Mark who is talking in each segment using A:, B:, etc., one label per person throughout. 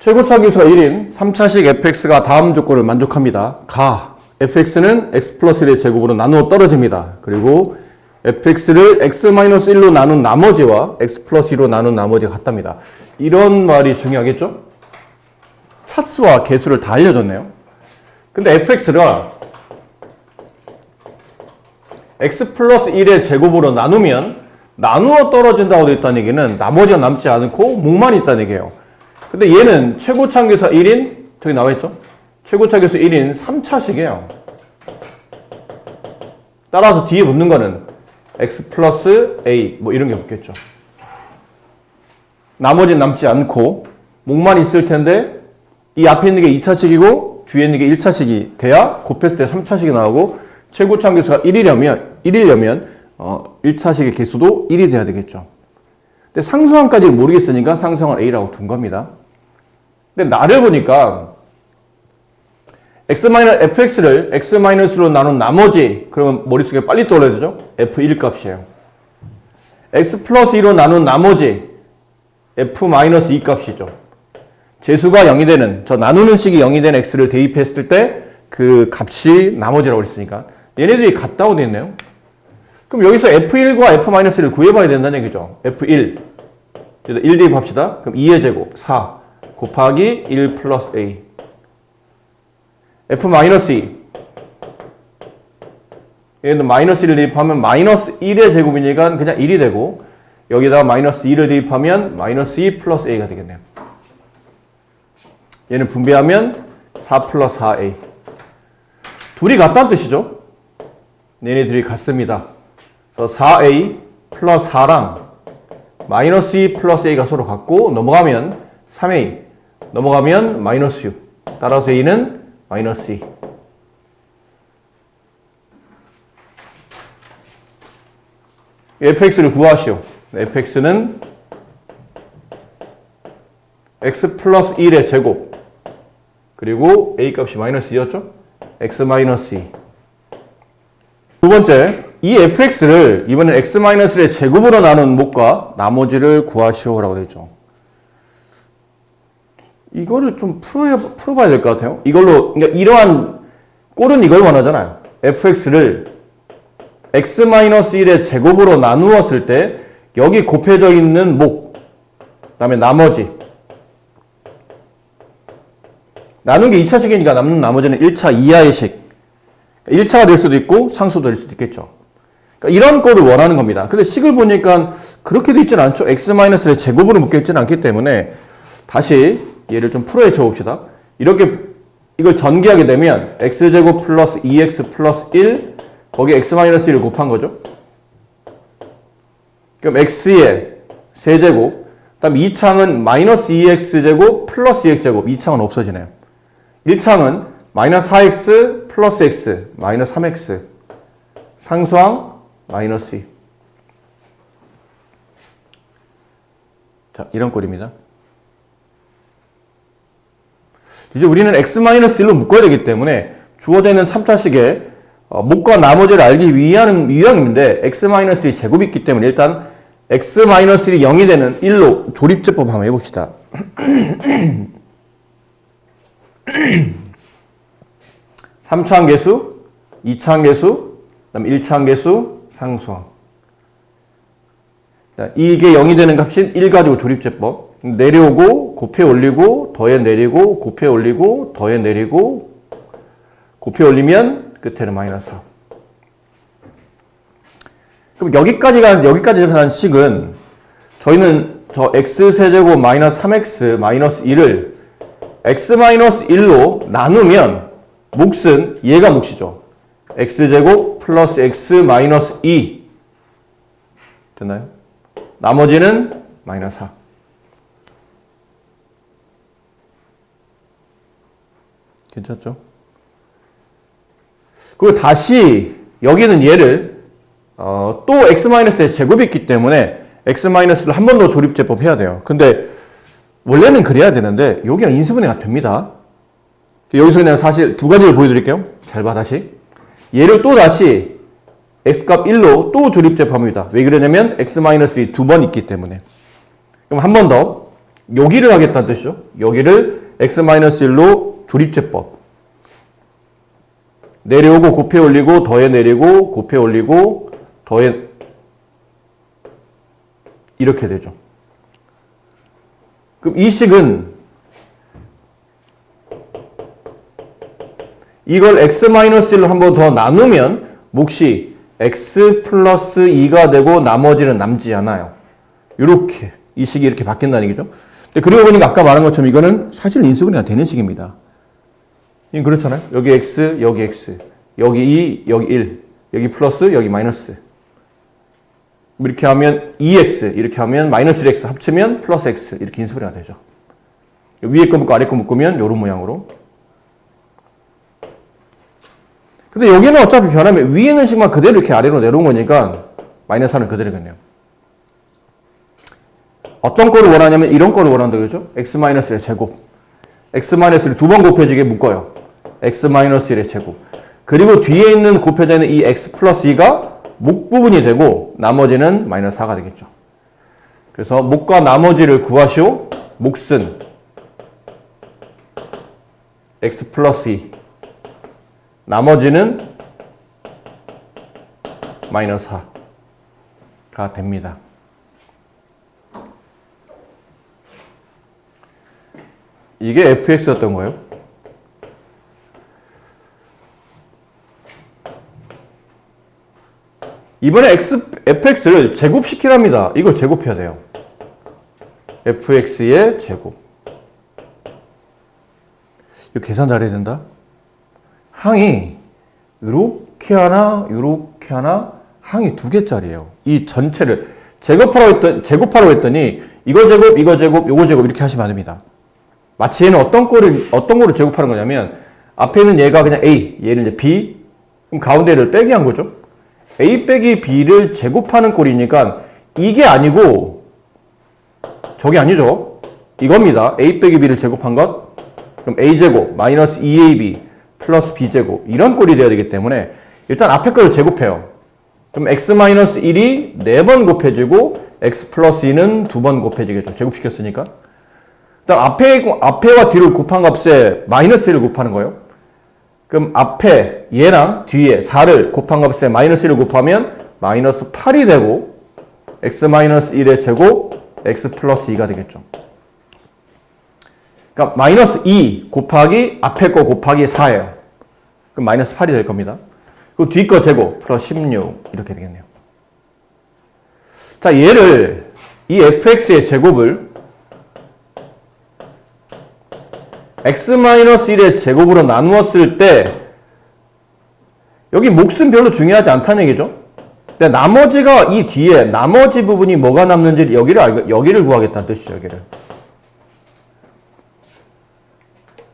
A: 최고차기수가 1인 3차식 fx가 다음 조건을 만족합니다. 가 fx는 x 플러스 1의 제곱으로 나누어 떨어집니다. 그리고 fx를 x-1로 나눈 나머지와 x 플러스 2로 나눈 나머지가 같답니다. 이런 말이 중요하겠죠? 차수와 개수를 다 알려줬네요. 근데 fx가 x 플러스 1의 제곱으로 나누면 나누어 떨어진다고 되어 있다는 얘기는 나머지가 남지 않고 목만 있다는 얘기예요. 근데 얘는 최고차기수 1인 저기 나와있죠? 최고차기수 1인 3차식이에요. 따라서 뒤에 붙는 거는 x 플러스 a 뭐 이런 게 붙겠죠. 나머지는 남지 않고 목만 있을 텐데 이 앞에 있는 게 2차식이고 뒤에 있는 게 1차식이 돼야 곱했을 때 3차식이 나오고 최고차기수가 1이려면 1차식의 개수도 1이 돼야 되겠죠. 근데 상수항까지는 모르겠으니까 상수항을 a라고 둔 겁니다. 근데 나를 보니까 fx를 x-로 나눈 나머지 그러면 머릿속에 빨리 떠올려야 되죠? f1 값이에요. x 플러스 2로 나눈 나머지 f-2 값이죠. 제수가 0이 되는 저 나누는 식이 0이 된 x를 대입했을 때 그 값이 나머지라고 했으니까 얘네들이 같다고 되어 있네요. 그럼 여기서 f1과 f-1을 구해봐야 된다는 얘기죠. f1 1 대입합시다. 그럼 2의 제곱 4 곱하기 1 플러스 a f-2 얘는 마이너스 1을 대입하면 마이너스 1의 제곱이니까 그냥 1이 되고 여기다가 마이너스 2를 대입하면 마이너스 2 플러스 a가 되겠네요. 얘는 분배하면 4 플러스 4a 둘이 같다는 뜻이죠. 얘네들이 같습니다. 그래서 4a 플러스 4랑 마이너스 2 플러스 a가 서로 같고 넘어가면 3a 넘어가면 마이너스 6 따라서 a는 마이너스 2 fx를 구하시오. fx는 x 플러스 1의 제곱 그리고 a 값이 마이너스 2였죠? x 마이너스 2 두 번째, 이 fx를 이번엔 x-1의 제곱으로 나눈 목과 나머지를 구하시오라고 되어 있죠. 이거를 좀 풀어봐야 될 것 같아요. 이걸로, 그러니까 이러한 꼴은 이걸 원하잖아요. fx를 x-1의 제곱으로 나누었을 때 여기 곱해져 있는 목, 그 다음에 나머지. 나눈 게 2차식이니까 남는 나머지는 1차 이하의 식. 1차가 될 수도 있고 상수도 될 수도 있겠죠. 그러니까 이런 꼴을 원하는 겁니다. 근데 식을 보니까 그렇게 돼 있지는 않죠. x-의 제곱으로 묶여 있지는 않기 때문에 다시 얘를 좀 풀어헤쳐 봅시다. 이렇게 이걸 전개하게 되면 x제곱 플러스 2x 플러스 1 거기에 x-1을 곱한 거죠. 그럼 x의 세제곱 그다음 2창은 마이너스 2x제곱 플러스 2x제곱 2창은 없어지네요. 1창은 마이너스 4x 플러스 x 마이너스 3x 상수항 마이너스 2 자 이런 꼴입니다. 이제 우리는 x-1로 묶어야 되기 때문에 주어져 있는 3차식의 목과 나머지를 알기 위한 유형인데 x-1이 제곱이 있기 때문에 일단 x-1이 0이 되는 1로 조립제법 한번 해봅시다. 3차항 계수, 2차항 계수, 그다음 1차항 계수, 상수항. 자, 이게 0이 되는 값인 1 가지고 조립제법. 내려오고 곱해 올리고 더해 내리고 곱해 올리고 더해 내리고 곱해 올리면 끝에는 마이너스 4. 그럼 여기까지 간 식은 저희는 저 x세제곱 마이너스 3x 마이너스 1을 x-1로 나누면 몫은 얘가 몫이죠. x제곱 플러스 x 마이너스 2 됐나요? 나머지는 마이너스 4. 괜찮죠? 그리고 다시 여기는 얘를 또 x-의 제곱이 있기 때문에 x-를 한 번 더 조립제법 해야 돼요. 근데 원래는 그래야 되는데 여기랑 인수분해가 됩니다. 여기서 그냥 사실 두 가지를 보여드릴게요. 잘 봐 다시. 얘를 또 다시 x값 1로 또 조립제법합니다. 왜 그러냐면 x-1이 두 번 있기 때문에. 그럼 한 번 더 여기를 하겠다는 뜻이죠. 여기를 x-1로 조립제법. 내려오고 곱해 올리고 더해 내리고 곱해 올리고 더해 이렇게 되죠. 그럼 이 식은 이걸 x-1로 한 번 더 나누면 몫이 x 플러스 2가 되고 나머지는 남지 않아요. 이렇게 이 식이 이렇게 바뀐다는 얘기죠. 근데 그리고 보니까 아까 말한 것처럼 이거는 사실 인수분해가 되는 식입니다. 이건 그렇잖아요. 여기 x, 여기 x, 여기 2, 여기 1, 여기 플러스, 여기 마이너스. 이렇게 하면 2x, 이렇게 하면 마이너스 1x 합치면 플러스 x 이렇게 인수분해가 되죠. 위에 거 묶고 아래 거 묶으면 이런 모양으로. 근데 여기는 어차피 변하면 위에 있는 식만 그대로 이렇게 아래로 내려온 거니까 마이너스 4는 그대로겠네요. 어떤 거를 원하냐면 이런 거를 원한다 그러죠? x-1의 제곱. x-1을 두 번 곱해지게 묶어요. x-1의 제곱. 그리고 뒤에 있는 곱해져 있는 이 x 플러스 2가 목 부분이 되고 나머지는 마이너스 4가 되겠죠. 그래서 목과 나머지를 구하시오. 몫은 x 플러스 2. 나머지는 마이너스 4가 됩니다. 이게 fx였던 거예요. 이번에 fx를 제곱시키랍니다. 이걸 제곱해야 돼요. fx의 제곱. 이거 계산 잘해야 된다. 항이 이렇게 하나, 이렇게 하나, 항이 2개짜리예요. 이 전체를 제곱하라고 했더니 이거 제곱, 이거 제곱, 요거 제곱 이렇게 하시면 안 됩니다. 마치 얘는 어떤 거를 제곱하는 거냐면 앞에 있는 얘가 그냥 A, 얘는 이제 B, 그럼 가운데를 빼기 한 거죠. A 빼기 B를 제곱하는 꼴이니까 이게 아니고 저게 아니죠. 이겁니다. A 빼기 B를 제곱한 것. 그럼 A제곱 마이너스 2AB 플러스 B제곱 이런 꼴이 돼야 되기 때문에 일단 앞에 거를 제곱해요. 그럼 x-1이 4번 곱해지고 x 플러스 2는 2번 곱해지겠죠. 제곱시켰으니까. 그다음 앞에와 뒤를 곱한 값에 마이너스 1을 곱하는 거예요. 그럼 앞에 얘랑 뒤에 4를 곱한 값에 마이너스 1을 곱하면 마이너스 8이 되고 x-1의 제곱 x 플러스 2가 되겠죠. 그러니까 마이너스 2 곱하기 앞에 거 곱하기 4예요. 그럼 마이너스 8이 될 겁니다. 그리고 뒤 거 제곱 플러스 16 이렇게 되겠네요. 자, 얘를 이 fx의 제곱을 x-1의 제곱으로 나누었을 때 여기 몫은 별로 중요하지 않다는 얘기죠. 근데 나머지가 이 뒤에 나머지 부분이 뭐가 남는지 여기를 구하겠다는 뜻이죠. 여기를.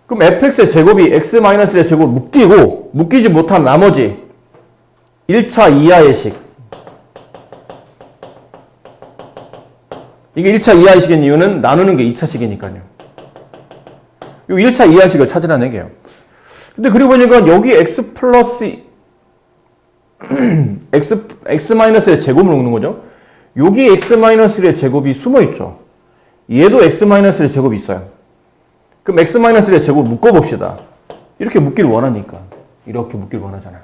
A: 그럼 fx의 제곱이 x-의 제곱을 묶이지 못한 나머지 1차 이하의 식. 이게 1차 이하의 식인 이유는 나누는 게 2차 식이니까요. 이 1차 이하의 식을 찾으라는 얘기예요. 근데 그리고 보니까 여기 x 플러스 x-의 제곱을 놓는 거죠. 여기 x-의 제곱이 숨어 있죠. 얘도 x-의 제곱이 있어요. 그럼 x-의 제곱을 묶어봅시다. 이렇게 묶기를 원하니까. 이렇게 묶기를 원하잖아요.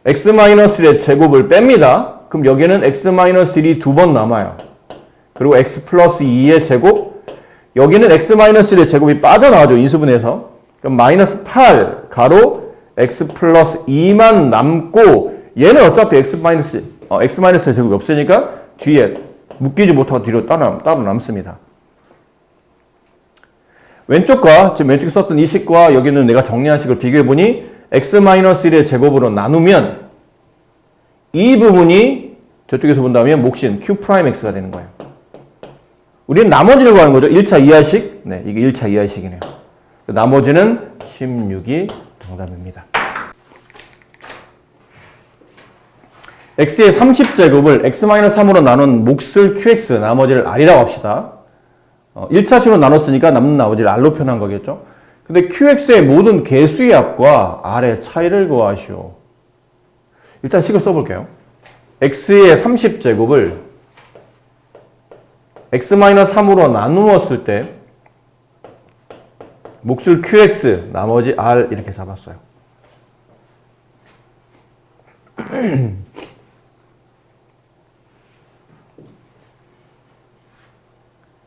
A: x-의 제곱을 뺍니다. 그럼 여기는 x-1이 2번 남아요. 그리고 x 플러스 2의 제곱. 여기는 x-의 제곱이 빠져나가죠. 인수분해에서. 그럼 마이너스 8 가로 x 플러스 2만 남고 얘는 어차피 x-의 제곱이 없으니까 뒤에 묶이지 못하고 뒤로 따로 남습니다. 왼쪽과 지금 왼쪽에 썼던 이 식과 여기는 내가 정리한 식을 비교해보니 x-1의 제곱으로 나누면 이 부분이 저쪽에서 본다면 몫인 q'x가 되는 거예요. 우리는 나머지를 구하는 거죠. 1차 이하식. 네, 이게 1차 이하식이네요. 나머지는 16이 정답입니다. x의 30제곱을 x-3으로 나눈 몫을 qx, 나머지를 r이라고 합시다. 1차식으로 나눴으니까 남는 나머지를 r로 표현한 거겠죠. 근데 qx의 모든 개수의 합과 r의 차이를 구하시오. 일단 식을 써볼게요. x의 30제곱을 x-3으로 나누었을 때 몫을 qx 나머지 r 이렇게 잡았어요.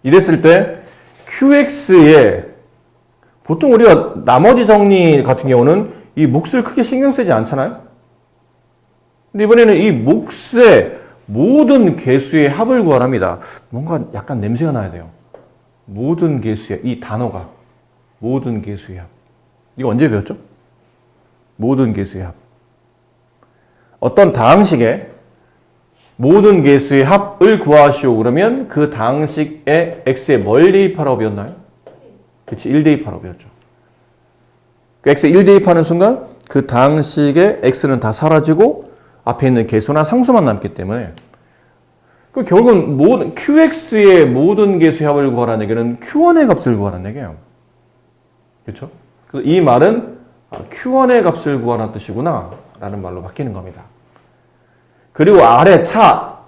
A: 이랬을 때 qx에 보통 우리가 나머지 정리 같은 경우는 이 몫을 크게 신경 쓰지 않잖아요. 근데 이번에는 이 몫의 모든 개수의 합을 구하랍니다. 뭔가 약간 냄새가 나야 돼요. 모든 개수의 이 단어가 모든 개수의 합. 이거 언제 배웠죠? 모든 개수의 합. 어떤 다항식에 모든 개수의 합을 구하시오 그러면 그 다항식에 x에 뭘 대입하라고 배웠나요? 그렇지, 1 대입하라고 배웠죠. x에 1 대입하는 순간 그 다항식에 x는 다 사라지고 앞에 있는 개수나 상수만 남기 때문에 그 결국은 모든 qx의 모든 개수의 합을 구하라는 얘기는 q1의 값을 구하라는 얘기예요. 그렇죠? 그래서 이 말은 q1의 값을 구하라는 뜻이구나 라는 말로 바뀌는 겁니다. 그리고 R의 차.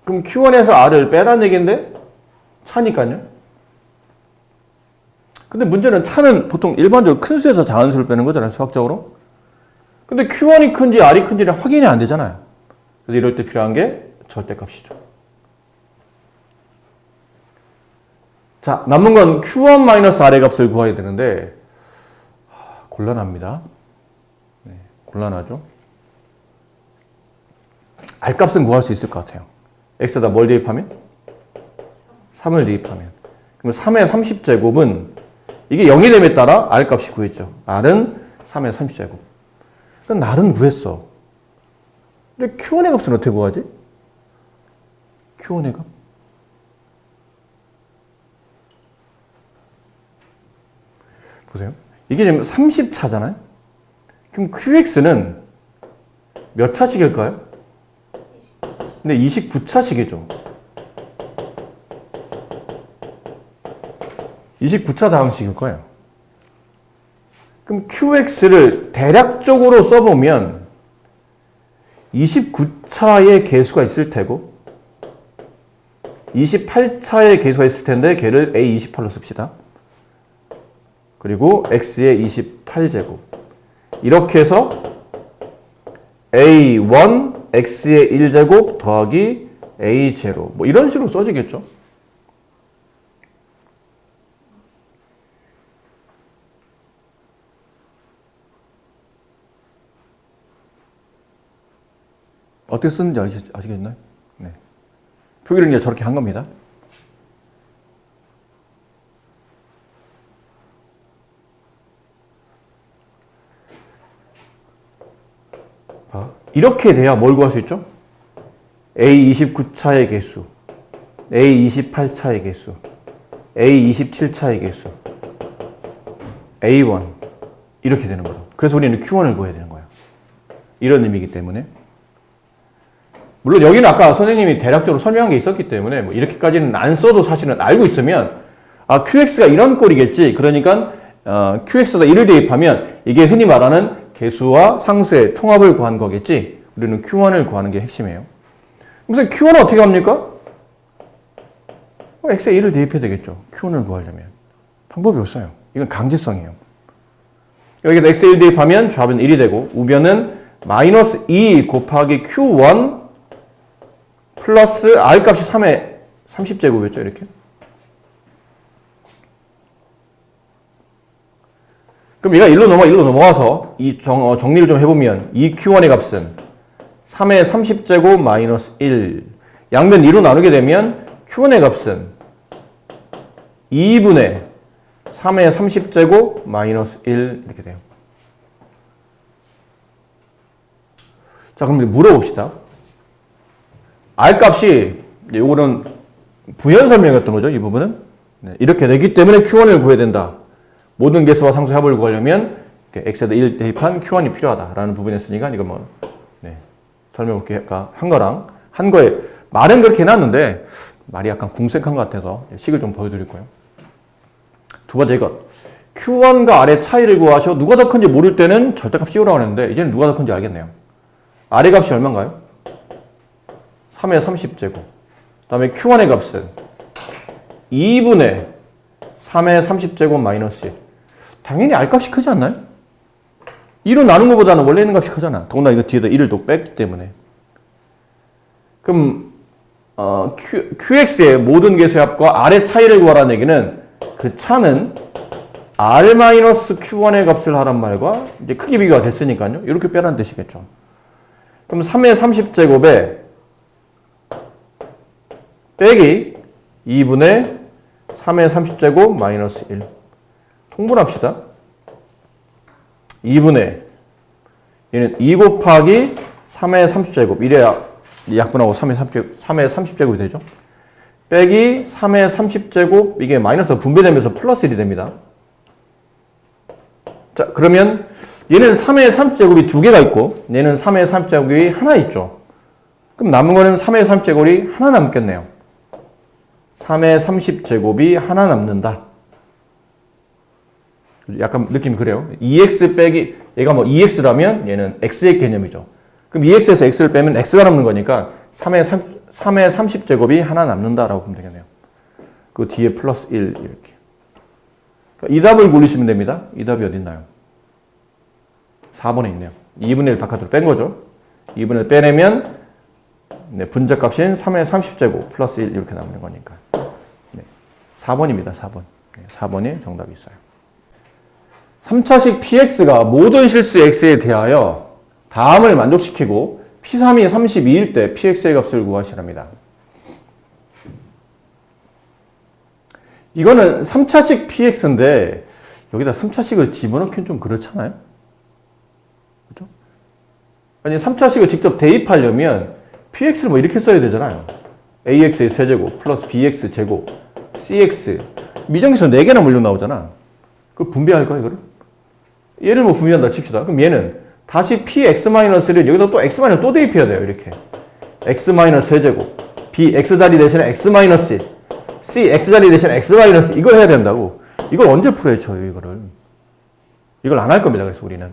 A: 그럼 Q1에서 R을 빼라는 얘기인데 차니까요. 근데 문제는 차는 보통 일반적으로 큰 수에서 작은 수를 빼는 거잖아요. 수학적으로. 근데 Q1이 큰지 R이 큰지는 확인이 안 되잖아요. 그래서 이럴 때 필요한 게 절대값이죠. 자, 남은 건 Q1-R의 값을 구해야 되는데 곤란합니다. 네, 곤란하죠. R값은 구할 수 있을 것 같아요. x에다 뭘 대입하면? 3을 대입하면. 그럼 3의 30제곱은 이게 0이 됨에 따라 R값이 구했죠. R은 3의 30제곱. 그럼 R은 구했어. 근데 Q1의 값은 어떻게 구하지? Q1의 값? 보세요. 이게 지금 30차잖아요. 그럼 QX는 몇 차식일까요? 근데 29차식이죠. 29차 다항식일 거예요. 그럼 QX를 대략적으로 써보면 29차의 개수가 있을 테고 28차의 개수가 있을 텐데 걔를 A28로 씁시다. 그리고 X의 28제곱. 이렇게 해서 A1 x의 1제곱 더하기 a0 뭐 이런 식으로 써지겠죠. 어떻게 쓰는지 아시겠나요? 네. 표기를 이제 저렇게 한 겁니다. 이렇게 돼야 뭘 구할 수 있죠? A29차의 개수, A28차의 개수, A27차의 개수, A1 이렇게 되는 거죠. 그래서 우리는 Q1을 구해야 되는 거예요. 이런 의미이기 때문에 물론 여기는 아까 선생님이 대략적으로 설명한 게 있었기 때문에 뭐 이렇게까지는 안 써도 사실은 알고 있으면 아 QX가 이런 꼴이겠지. 그러니까 QX에다 1을 대입하면 이게 흔히 말하는 개수와 상수의 총합을 구한 거겠지. 우리는 Q1을 구하는 게 핵심이에요. 무슨 Q1은 어떻게 합니까? X에 1을 대입해야 되겠죠. Q1을 구하려면. 방법이 없어요. 이건 강제성이에요. 여기다 X에 1 대입하면 좌변 1이 되고 우변은 마이너스 2 곱하기 Q1 플러스 R값이 3의 30제곱이었죠. 이렇게. 그럼 얘가 1로 넘어가서 이 정리를 좀 해보면 이 Q1의 값은 3의 30제곱 마이너스 1 양변 2로 나누게 되면 Q1의 값은 2분의 3의 30제곱 마이너스 1 이렇게 돼요. 자, 그럼 물어봅시다. R값이 요거는 부연 설명이었던 거죠. 이 부분은. 네, 이렇게 되기 때문에 Q1을 구해야 된다. 모든 개수와 상수의 합을 구하려면 X에다 1 대입한 Q1이 필요하다라는 부분이었으니까 이거 뭐 설명을 한 거랑 한 거에 말은 그렇게 해놨는데 말이 약간 궁색한 것 같아서 식을 좀 보여드릴 거예요. 두 번째 것 Q1과 R의 차이를 구하셔. 누가 더 큰지 모를 때는 절대값 씌우라고 했는데 이제는 누가 더 큰지 알겠네요. R의 값이 얼마인가요? 3의 30제곱. 그 다음에 Q1의 값은 2분의 3의 30제곱 마이너스 1. 당연히 R값이 크지 않나요? 2로 나눈 것보다는 원래 있는 값이 크잖아. 더구나 이거 뒤에다 1을 또 뺐기 때문에. 그럼 QX의 모든 개수의 합과 R의 차이를 구하라는 얘기는 그 차는 R-Q1의 값을 하란 말과 이제 크기 비교가 됐으니까요. 이렇게 빼라는 뜻이겠죠. 그럼 3의 30제곱에 빼기 2분의 3의 30제곱 마이너스 1. 통분합시다. 2분의 얘는 2 곱하기 3의 30제곱. 이래야 약분하고 3의 30제곱이 되죠. 빼기 3의 30제곱. 이게 마이너스가 분배되면서 플러스 1이 됩니다. 자, 그러면 얘는 3의 30제곱이 두 개가 있고 얘는 3의 30제곱이 하나 있죠. 그럼 남은 거는 3의 30제곱이 하나 남겠네요. 3의 30제곱이 하나 남는다. 약간 느낌이 그래요. 2x 빼기 얘가 뭐 2x라면 얘는 x의 개념이죠. 그럼 2x에서 x를 빼면 x가 남는 거니까 3의 30제곱이 하나 남는다라고 보면 되겠네요. 그 뒤에 플러스 1 이렇게. 이 답을 고르시면 됩니다. 이 답이 어디 있나요? 4번에 있네요. 2분의 1 바깥으로 뺀 거죠. 2분의 1 빼내면 네, 분자값인 3의 30제곱 플러스 1 이렇게 남는 거니까. 네, 4번입니다. 4번. 네, 4번이 정답이 있어요. 3차식 px가 모든 실수 x에 대하여 다음을 만족시키고 p3이 32일 때 px의 값을 구하시랍니다. 이거는 3차식 px인데 여기다 3차식을 집어넣기는 좀 그렇잖아요? 그죠? 아니 3차식을 직접 대입하려면 px를 뭐 이렇게 써야 되잖아요. ax의 세제곱 플러스 bx 제곱 cx 미정계수 4개나 물려 나오잖아. 그걸 분배할까 이거를? 얘를 뭐 분배한다 칩시다. 그럼 얘는 다시 px-를 여기다 또 x- 또 대입해야 돼요. 이렇게 x-세제곱 b x자리 대신에 x-1 c x자리 대신에 x- 이걸 해야 된다고. 이걸 언제 풀어야 쳐요 이거를. 이걸 안 할 겁니다. 그래서 우리는.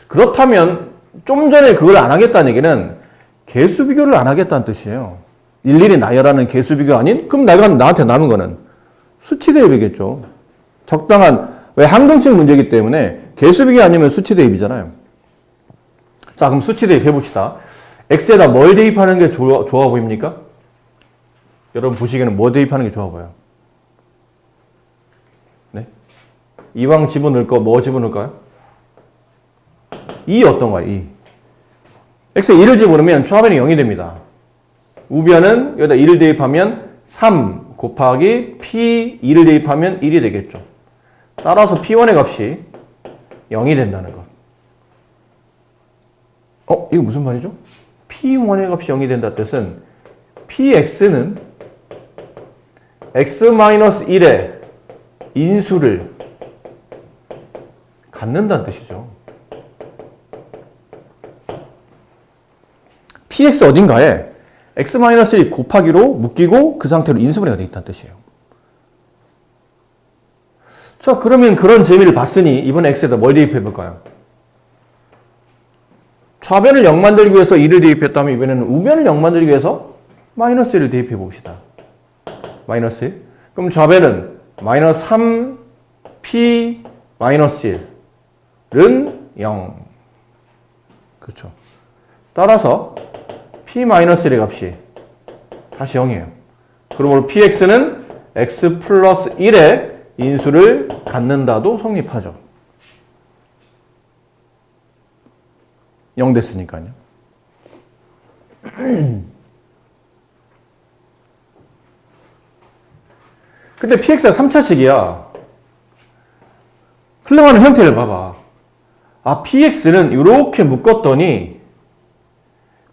A: 그렇다면 좀 전에 그걸 안 하겠다는 얘기는 개수 비교를 안 하겠다는 뜻이에요. 일일이 나열하는 개수 비교 아닌? 그럼 나한테 남은 거는 수치 대입이겠죠. 적당한, 왜 항등식 문제이기 때문에 개수 비교 아니면 수치 대입이잖아요. 자, 그럼 수치 대입 해봅시다. x에다 뭘 대입하는 게 좋아 보입니까? 여러분 보시기에는 뭐 대입하는 게 좋아 보여요? 네? 이왕 집어넣을 거 뭐 집어넣을까요? 2 어떤가요? 2. x에 2를 집어넣으면 초합에는 0이 됩니다. 우변은 여기다 2를 대입하면 3 곱하기 p2를 대입하면 1이 되겠죠. 따라서 p1의 값이 0이 된다는 것. 이거 무슨 말이죠? p1의 값이 0이 된다는 뜻은 px는 x-1의 인수를 갖는다는 뜻이죠. px 어딘가에 x-1 곱하기로 묶이고 그 상태로 인수분해가 되어 있다는 뜻이에요. 자, 그러면 그런 재미를 봤으니 이번에 x에다 뭘 대입해 볼까요? 좌변을 0 만들기 위해서 2를 대입했다면 이번에는 우변을 0 만들기 위해서 마이너스 1을 대입해 봅시다. 마이너스 1. 그럼 좌변은 마이너스 3p 마이너스 1은 0. 그렇죠. 따라서 p-1의 값이 다시 0이에요. 그러므로 px는 x 플러스 1의 인수를 갖는다도 성립하죠. 0 됐으니까요. 근데 px가 3차식이야. 흘러가는 형태를 봐봐. 아, px는 이렇게 묶었더니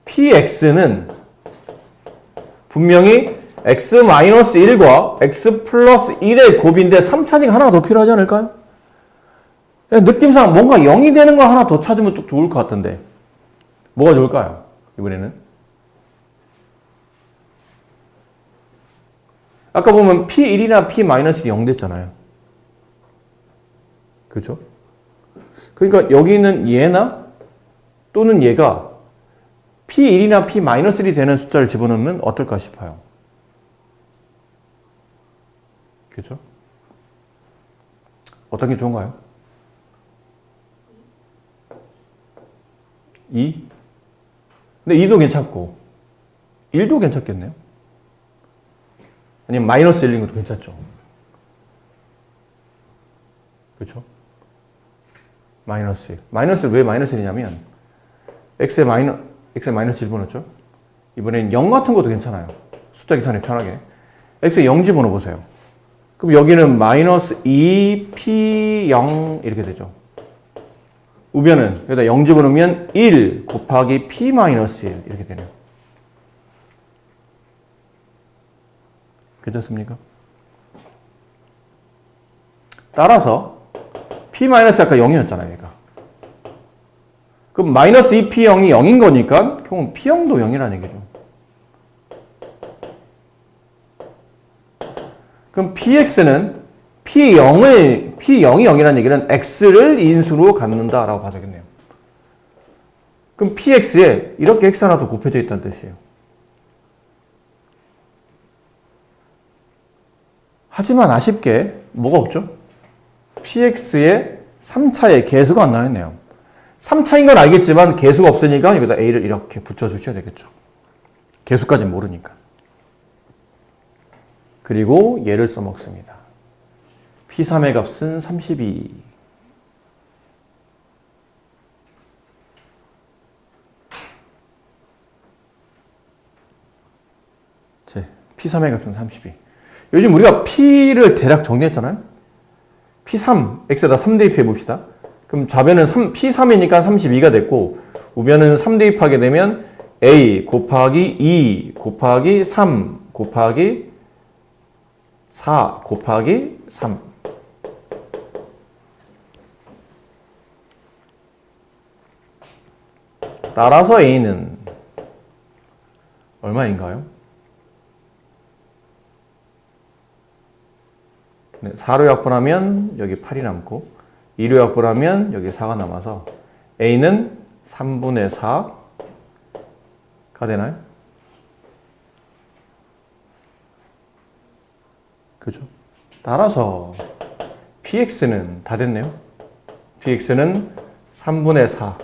A: px는 분명히 x-1과 x 플러스 1의 곱인데 3차식 하나가 더 필요하지 않을까요? 느낌상 뭔가 0이 되는 거 하나 더 찾으면 또 좋을 것 같은데 뭐가 좋을까요? 이번에는 아까 보면 p1이나 p-1이 0 됐잖아요. 그렇죠? 그러니까 여기 있는 얘나 또는 얘가 p1이나 p-1이 되는 숫자를 집어넣으면 어떨까 싶어요. 그죠? 어떤 게 좋은가요? 2? 근데 2도 괜찮고 1도 괜찮겠네요. 아니면 마이너스 1인 것도 괜찮죠. 그렇죠? 마이너스 1. 마이너스 왜 마이너스 1이냐면 x에 마이너스 1 집어넣었죠. 이번엔 0 같은 것도 괜찮아요. 숫자 계산이 편하게. x에 0 집어넣어 보세요. 그럼 여기는 마이너스 2p0 이렇게 되죠. 우변은 여기다 0 집어넣으면 1 곱하기 p 마이너스 1 이렇게 되네요. 괜찮습니까? 따라서 p 마이너스 아까 0이었잖아요, 얘가. 그럼 마이너스 2p0이 0인 거니까 결국 p0도 0이라는 얘기죠. 그럼 px는 p0이 0이라는 얘기는 x를 인수로 갖는다라고 봐도 되겠네요. 그럼 px에 이렇게 x 하나 더 곱해져 있다는 뜻이에요. 하지만 아쉽게 뭐가 없죠? px의 3차에 계수가 안 나왔네요. 3차인 건 알겠지만 계수가 없으니까 여기다 a를 이렇게 붙여주셔야 되겠죠. 계수까지 모르니까. 그리고 얘를 써먹습니다. P3의 값은 32. P3의 값은 32. 요즘 우리가 P를 대략 정리했잖아요. P3, X에다 3 대입해 봅시다. 그럼 좌변은 P3이니까 32가 됐고 우변은 3 대입하게 되면 A 곱하기 2 곱하기 3 곱하기 4 곱하기 3. 따라서 A는 얼마인가요? 네, 4로 약분하면 여기 8이 남고 2로 약분하면 여기 4가 남아서 A는 3분의 4가 되나요? 그죠? 따라서 PX는 다 됐네요. PX는 3분의 4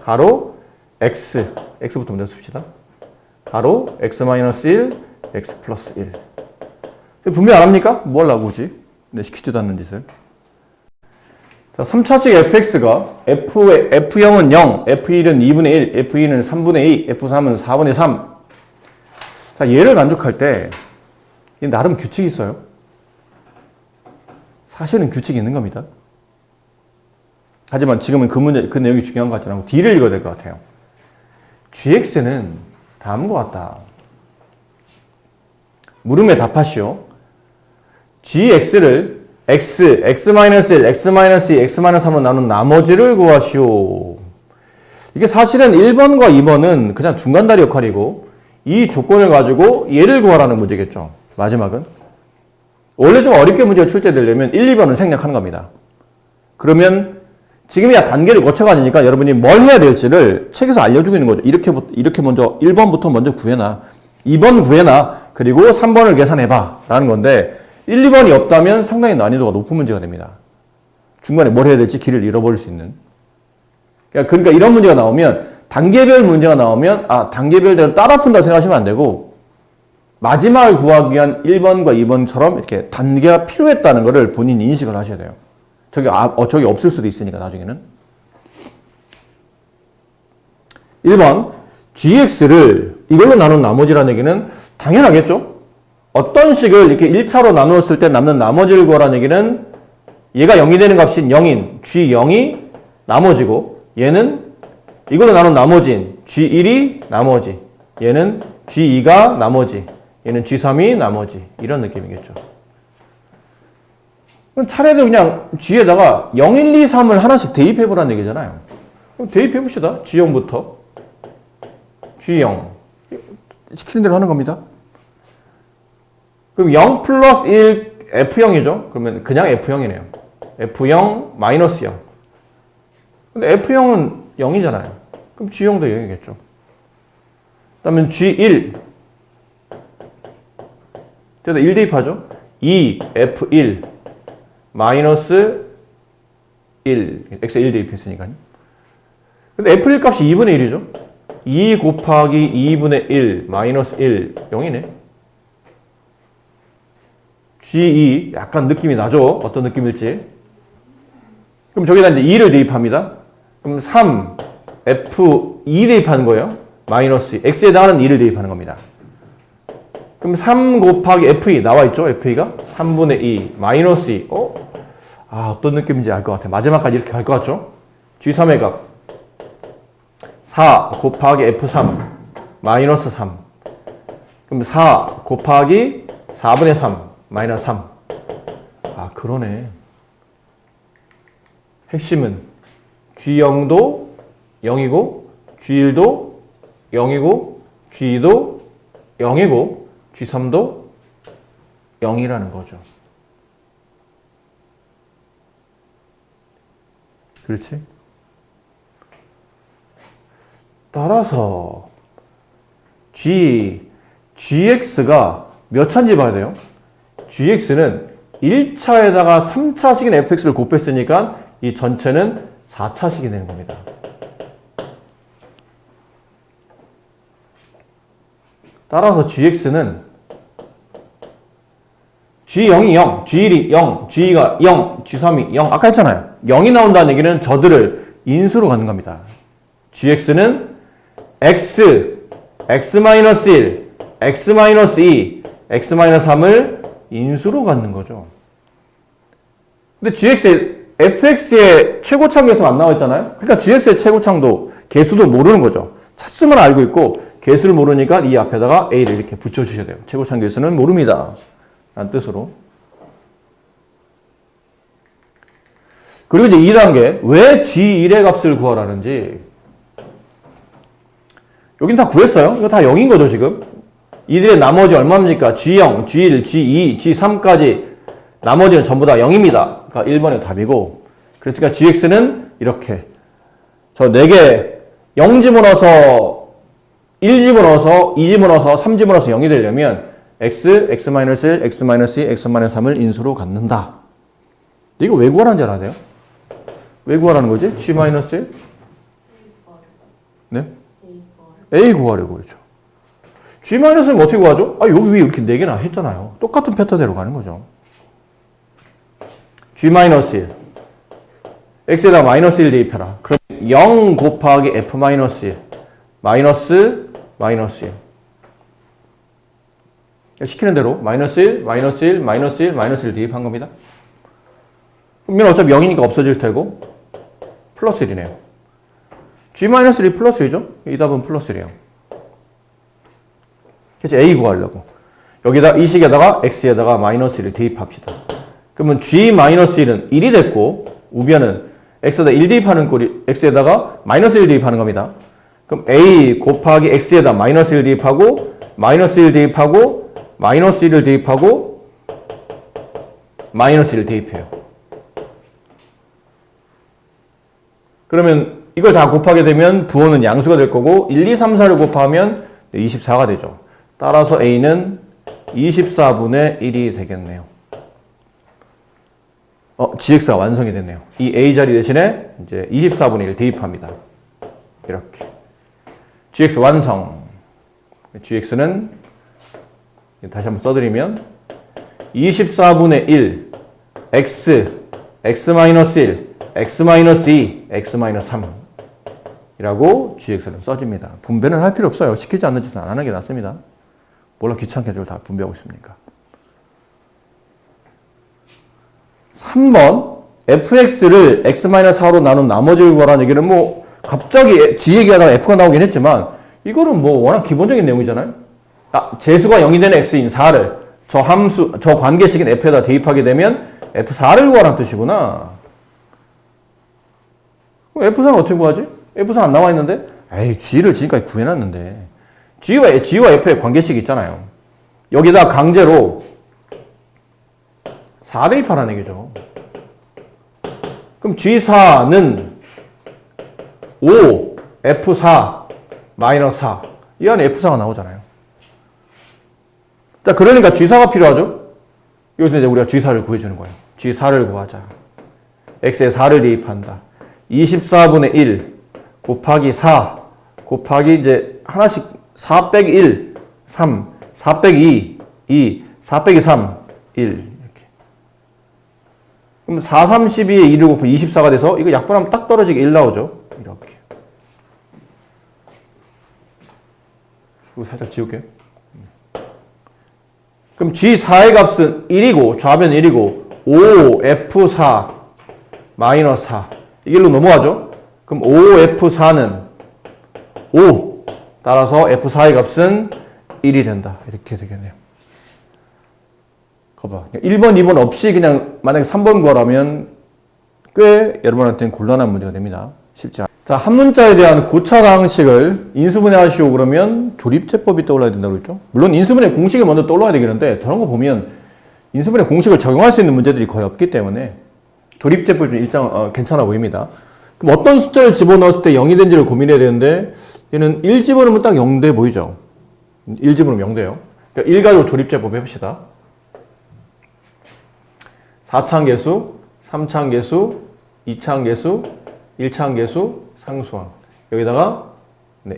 A: 가로 X, X부터 먼저 씁시다. 가로 X-1, X 플러스 1. 분명 안 합니까? 뭐 하려고 굳이? 네, 시키지도 않는 짓을. 자, 3차식 fx가 f0은 0, f1은 2분의 1, f2는 3분의 2, f3은 4분의 3. 자, 얘를 만족할 때 나름 규칙이 있어요. 사실은 규칙이 있는 겁니다. 하지만 지금은 그 내용이 중요한 것 같지 않고 D를 읽어야 될 것 같아요. gx는 다음과 같다. 물음에 답하시오. gx를 x, x-1, x-2, x-3으로 나눈 나머지를 구하시오. 이게 사실은 1번과 2번은 그냥 중간다리 역할이고 이 조건을 가지고 얘를 구하라는 문제겠죠. 마지막은. 원래 좀 어렵게 문제가 출제되려면 1, 2번은 생략하는 겁니다. 그러면 지금이야 단계를 거쳐가니까 여러분이 뭘 해야 될지를 책에서 알려주고 있는 거죠. 이렇게 먼저 1번부터 먼저 구해놔. 2번 구해놔. 그리고 3번을 계산해봐. 라는 건데 1, 2번이 없다면 상당히 난이도가 높은 문제가 됩니다. 중간에 뭘 해야 될지 길을 잃어버릴 수 있는. 그러니까 이런 문제가 나오면 단계별 문제가 나오면 단계별대로 따라 푼다고 생각하시면 안 되고 마지막을 구하기 위한 1번과 2번처럼 이렇게 단계가 필요했다는 것을 본인이 인식을 하셔야 돼요. 저기 없을 수도 있으니까 나중에는. 1번 gx를 이걸로 나눈 나머지라는 얘기는 당연하겠죠? 어떤 식을 이렇게 1차로 나누었을 때 남는 나머지를 구하라는 얘기는 얘가 0이 되는 값인 0인 g0이 나머지고 얘는 이걸로 나눈 나머지인 g1이 나머지 얘는 g2가 나머지 얘는 g3이 나머지 이런 느낌이겠죠. 그럼 차례대로 그냥 g에다가 0, 1, 2, 3을 하나씩 대입해보라는 얘기잖아요. 그럼 대입해봅시다. g0부터 g0 시키는 대로 하는 겁니다. 그럼 0 플러스 1 F0이죠. 그러면 그냥 F0이네요. F0 마이너스 0. 근데 F0은 0이잖아요. 그럼 G0도 0이겠죠. 그 다음에 G1. 저기다 1 대입하죠. 2 F1 마이너스 1 X에 1 대입했으니까요. 근데 F1 값이 2분의 1이죠. 2 곱하기 2분의 1 마이너스 1 0이네. G2 약간 느낌이 나죠? 어떤 느낌일지. 그럼 저기다 이제 2를 대입합니다. 그럼 3 F2 대입하는 거예요. 마이너스 X에 해당하는 2를 대입하는 겁니다. 그럼 3 곱하기 F2 나와 있죠? F2가 3분의 2 마이너스 2. 어떤 느낌인지 알 것 같아요. 마지막까지 이렇게 갈 것 같죠? G3의 값 4 곱하기 F3 마이너스 3. 그럼 4 곱하기 4분의 3 마이너스 3. 그러네. 핵심은 G0도 0이고 G1도 0이고 G2도 0이고 G3도 0이라는 거죠. 그렇지? 따라서 GX가 몇 차인지 봐야 돼요. GX는 1차에다가 3차식인 fx를 곱했으니까 이 전체는 4차식이 되는 겁니다. 따라서 GX는 G0이 0, G1이 0, G2가 0, G3이 0. 아까 했잖아요. 0이 나온다는 얘기는 저들을 인수로 갖는 겁니다. GX는 X, X-1, X-2, X-3을 인수로 갖는 거죠. 근데 fx의 최고차 계수가 안 나와 있잖아요. 그러니까 gx의 최고차도 개수도 모르는 거죠. 차수만 알고 있고 개수를 모르니까 이 앞에다가 a를 이렇게 붙여주셔야 돼요. 최고차 계수는 모릅니다. 라는 뜻으로. 그리고 이제 2단계 왜 g1의 값을 구하라는지 여긴 다 구했어요. 이거 다 0인 거죠 지금. 이들의 나머지 얼마입니까? G0, G1, G2, G3까지 나머지는 전부 다 0입니다. 그러니까 1번이 답이고 그러니까 GX는 이렇게 저 4개 0 집어넣어서 1 집어넣어서 2 집어넣어서 3 집어넣어서 0이 되려면 X, X-1, X-2, X-3을 인수로 갖는다. 이거 왜 구하라는 줄 알아요? 왜 구하라는 거지? G-1? 네? A 구하려고 그렇죠. G-는 어떻게 구하죠? 여기 위에 이렇게 4개나 했잖아요. 똑같은 패턴대로 가는 거죠. G-1 X에다 마이너스 1 대입해라. 그럼 0 곱하기 F-1 마이너스 1 시키는 대로 마이너스 1, 마이너스 1, 마이너스 1, 마이너스 1 대입한 겁니다. 그러면 어차피 0이니까 없어질 테고 플러스 1이네요. G-1이 플러스 1이죠? 이 답은 플러스 1이에요. 그래서 A 구하려고. 여기다 이 식에다가 X에다가 마이너스 1을 대입합시다. 그러면 G-1은 1이 됐고 우변은 X에다 1 대입하는 꼴이 X에다가 마이너스 1 대입하는 겁니다. 그럼 A 곱하기 X에다 마이너스 1 대입하고 마이너스 1 대입하고 마이너스 1을 대입하고 마이너스 1을 대입해요. 그러면 이걸 다 곱하게 되면 부호는 양수가 될 거고 1, 2, 3, 4를 곱하면 24가 되죠. 따라서 A는 24분의 1이 되겠네요. GX가 완성이 됐네요. 이 A 자리 대신에 이제 24분의 1 대입합니다. 이렇게. GX 완성. GX는 다시 한번 써드리면 24분의 1 X, X-1, X-2, X-3 이라고 GX는 써집니다. 분배는 할 필요 없어요. 시키지 않는 짓은 안 하는 게 낫습니다. 몰라 귀찮게 저걸 다 분배하고 있습니까? 3번 fx를 x-4로 나눈 나머지를 구하라는 얘기는 뭐 갑자기 g 얘기하다가 f가 나오긴 했지만 이거는 뭐 워낙 기본적인 내용이잖아요. 재수가 0이 되는 x인 4를 저 관계식인 f에다 대입하게 되면 f4를 구하라는 뜻이구나. 그럼 f4는 어떻게 구하지? f4 안 나와 있는데? g를 지금까지 구해놨는데 g와 f의 관계식이 있잖아요. 여기다 강제로 4 대입하라는 얘기죠. 그럼 G4는 5, F4, 마이너스 4. 이 안에 F4가 나오잖아요. 자, 그러니까 G4가 필요하죠? 여기서 이제 우리가 G4를 구해주는 거예요. G4를 구하자. X에 4를 대입한다. 24분의 1 곱하기 4 곱하기 이제 하나씩 4 빼기 1, 3, 4 빼기 2, 4 빼기 3, 1 이렇게. 그럼 4, 3, 12에 2를 곱하면 24가 돼서 이거 약분하면 딱 떨어지게 1 나오죠. 이렇게. 이거 살짝 지울게요. 그럼 G4의 값은 1이고 좌변 1이고 5, F4, 마이너스 4 이 길로 넘어가죠. 그럼 5F4는 5 따라서 F4의 값은 1이 된다. 이렇게 되겠네요. 거봐. 1번, 2번 없이 그냥 만약에 3번 구하라면 꽤 여러분한테는 곤란한 문제가 됩니다. 쉽지 않아요. 자, 한 문자에 대한 고차 방식을 인수분해하시오 그러면 조립제법이 떠올라야 된다고 했죠. 물론 인수분해 공식이 먼저 떠올라야 되겠는데 저런 거 보면 인수분해 공식을 적용할 수 있는 문제들이 거의 없기 때문에 조립제법이 좀 일정 괜찮아 보입니다. 그럼 어떤 숫자를 집어넣었을 때 0이 된지를 고민해야 되는데 얘는 1 집어넣으면 딱 0돼 보이죠. 1 집어넣으면 0돼요. 그러니까 1 가지고 조립제법 해봅시다. 4차항계수, 3차항계수, 2차항계수, 1차항계수, 상수항. 여기다가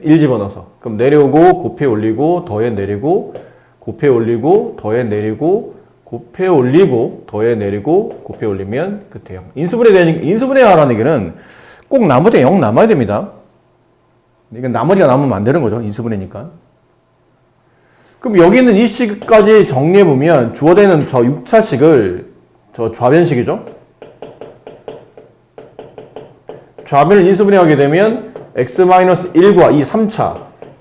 A: 1 집어넣어서 그럼 내려오고 곱해 올리고 더해 내리고 곱해 올리고 더해 내리고 곱해 올리고 더해 내리고 곱해 올리면 끝에 0. 인수분해하라는 얘기는 꼭 나머지에 0 남아야 됩니다. 이건 나머지가 남으면 안 되는 거죠. 인수분해니까. 그럼 여기 있는 이 식까지 정리해보면 주어되는 저 6차식을 저 좌변식이죠. 좌변을 인수분해하게 되면 x-1과 이 3차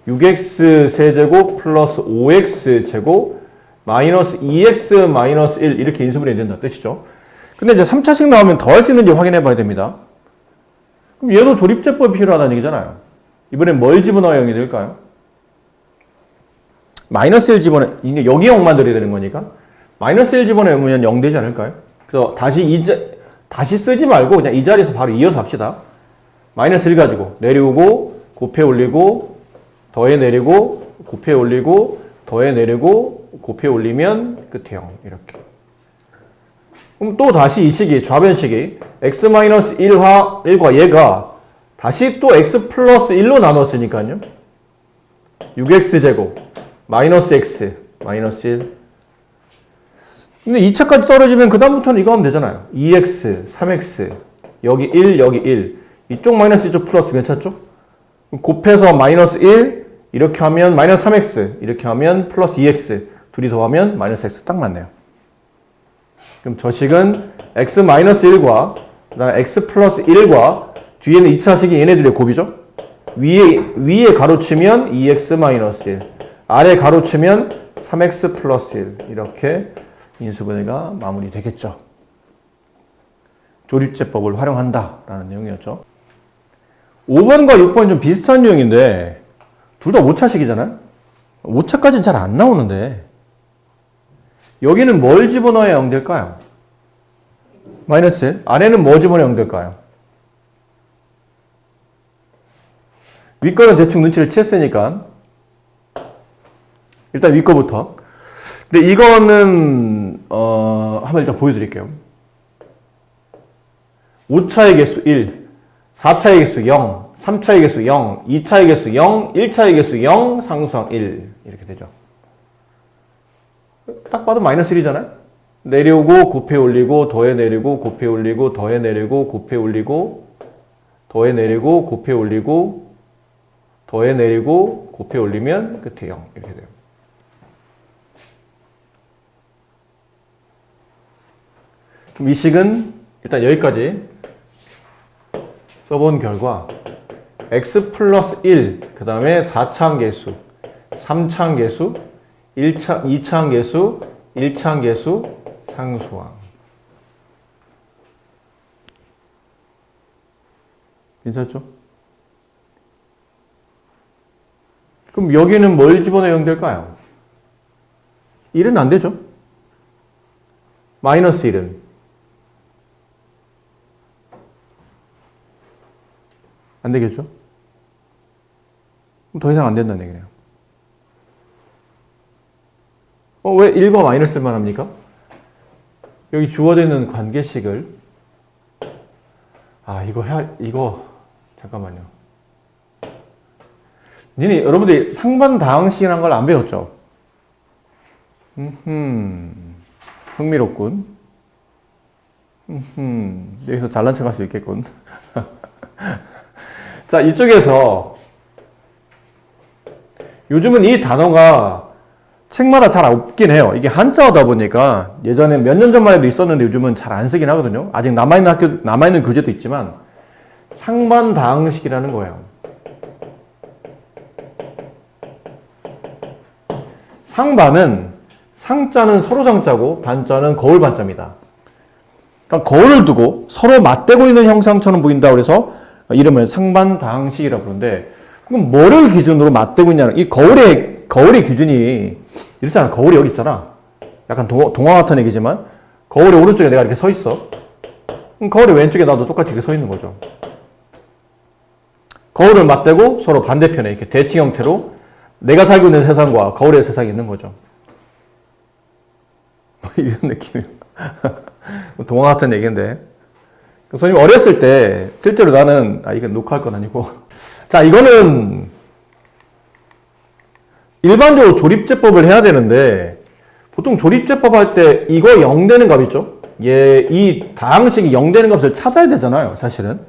A: 6x 세제곱 플러스 5x 제곱 마이너스 2x 마이너스 1 이렇게 인수분해야 된다는 뜻이죠. 근데 이제 3차식 나오면 더 할 수 있는지 확인해 봐야 됩니다. 그럼 얘도 조립제법이 필요하다는 얘기잖아요. 이번엔 뭘 집어넣어야 0이 될까요? 마이너스 1 집어넣으면 여기 0만 들어야 되는 거니까 마이너스 1 집어넣으면 0 되지 않을까요? 그래서 다시 쓰지 말고 그냥 이 자리에서 바로 이어서 합시다. 마이너스 1 가지고 내려오고 곱해 올리고 더해 내리고 곱해 올리고 더해 내리고 곱해 올리면 끝에 0 이렇게. 그럼 또 다시 이 식이 좌변식이 x-1과 얘가 다시 또 x 플러스 1로 나눴으니까요. 6x제곱 마이너스 x 마이너스 1. 근데 2차까지 떨어지면 그 다음부터는 이거 하면 되잖아요. 2x, 3x 여기 1, 여기 1 이쪽 마이너스 이쪽 플러스 괜찮죠? 곱해서 마이너스 1 이렇게 하면 마이너스 3x 이렇게 하면 플러스 2x 둘이 더하면 마이너스 x 딱 맞네요. 그럼 저 식은 x-1과 그다음에 x 플러스 1과 뒤에는 2차식이 얘네들의 곱이죠. 위에 가로치면 2x-1 아래 가로치면 3x 플러스 1 이렇게 인수분해가 마무리되겠죠. 조립제법을 활용한다라는 내용이었죠. 5번과 6번이 좀 비슷한 내용인데 둘 다 5차식이잖아요. 5차까지는 잘 안 나오는데 여기는 뭘 집어넣어야 0 될까요? 마이너스 1. 아래는 뭐 집어넣어야 0 될까요? 윗거는 대충 눈치를 챘으니까 일단 윗거부터. 근데 이거는 한번 일단 보여드릴게요. 5차의 개수 1, 4차의 개수 0, 3차의 개수 0, 2차의 개수 0, 1차의 개수 0, 상수항 1 이렇게 되죠. 딱 봐도 마이너스 1이잖아요. 내려오고 곱해 올리고 더해 내리고 곱해 올리고 더해 내리고 곱해 올리고 더해 내리고 곱해 올리고 더해 내리고 곱해 올리면 끝에 0 이렇게 돼요. 그럼 이 식은 일단 여기까지 써본 결과 x 플러스 1, 그 다음에 4차항 계수, 3차항 계수, 2차항 계수, 1차항 계수, 상수항. 괜찮죠? 그럼 여기는 뭘 집어넣으면 0 될까요? 1은 안 되죠? 마이너스 1은 안 되겠죠? 그럼 더 이상 안 된다는 얘기네요. 왜 1과 마이너스만 합니까? 여기 주어져 있는 관계식을 이거 잠깐만요. 여러분들이 상반다항식이라는 걸 안 배웠죠? 흥미롭군. 여기서 잘난 척 할 수 있겠군. 자, 이쪽에서 요즘은 이 단어가 책마다 잘 없긴 해요. 이게 한자어다 보니까 예전에 몇 년 전만 해도 있었는데 요즘은 잘 안 쓰긴 하거든요. 아직 남아있는 교재도 있지만 상반다항식이라는 거예요. 상반은 상자는 서로장자고 반자는 거울반자입니다. 그러니까 거울을 두고 서로 맞대고 있는 형상처럼 보인다고 해서 이름을 상반다항식이라고 부르는데, 그럼 뭐를 기준으로 맞대고 있냐는, 이 거울의 기준이 이렇잖아. 거울이 여기 있잖아. 약간 동화 같은 얘기지만 거울의 오른쪽에 내가 이렇게 서 있어. 그럼 거울의 왼쪽에 나도 똑같이 이렇게 서 있는 거죠. 거울을 맞대고 서로 반대편에 이렇게 대칭 형태로 내가 살고 있는 세상과 거울의 세상이 있는 거죠. 이런 느낌이에요. 동화 같은 얘기인데. 선생님 어렸을 때 실제로 나는 이건 녹화할 건 아니고 자, 이거는 일반적으로 조립제법을 해야 되는데 보통 조립제법 할 때 이거 0 되는 값 있죠? 이 다항식이 0 되는 값을 찾아야 되잖아요, 사실은.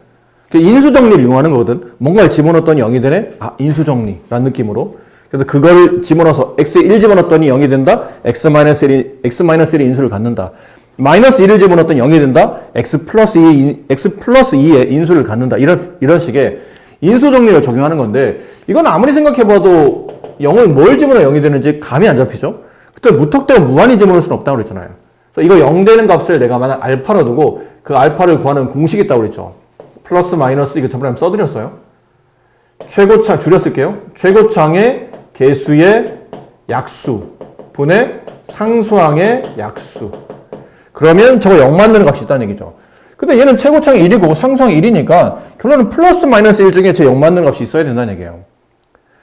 A: 인수정리를 이용하는 거거든. 뭔가를 집어넣었더니 0이 되네? 인수정리라는 느낌으로. 그래서 그걸 집어넣어서 x에 1 집어넣었더니 0이 된다? x-1의 인수를 갖는다. 마이너스 1을 집어넣었더니 0이 된다? x 플러스 2의 인수를 갖는다. 이런 식의 인수정리를 적용하는 건데, 이건 아무리 생각해봐도 0을 뭘 집어넣어 0이 되는지 감이 안 잡히죠? 그때 무턱대고 무한히 집어넣을 수는 없다고 그랬잖아요. 그래서 이거 0 되는 값을 내가 만약 알파로 두고 그 알파를 구하는 공식이 있다고 그랬죠. 플러스 마이너스 이거 전부 다 써드렸어요. 최고창 줄였을게요. 최고창의 개수의 약수 분의 상수항의 약수. 그러면 저거 0 만드는 값이 있다는 얘기죠. 근데 얘는 최고창이 1이고 상수항이 1이니까 결론은 플러스 마이너스 1 중에 제 0 만드는 값이 있어야 된다는 얘기예요.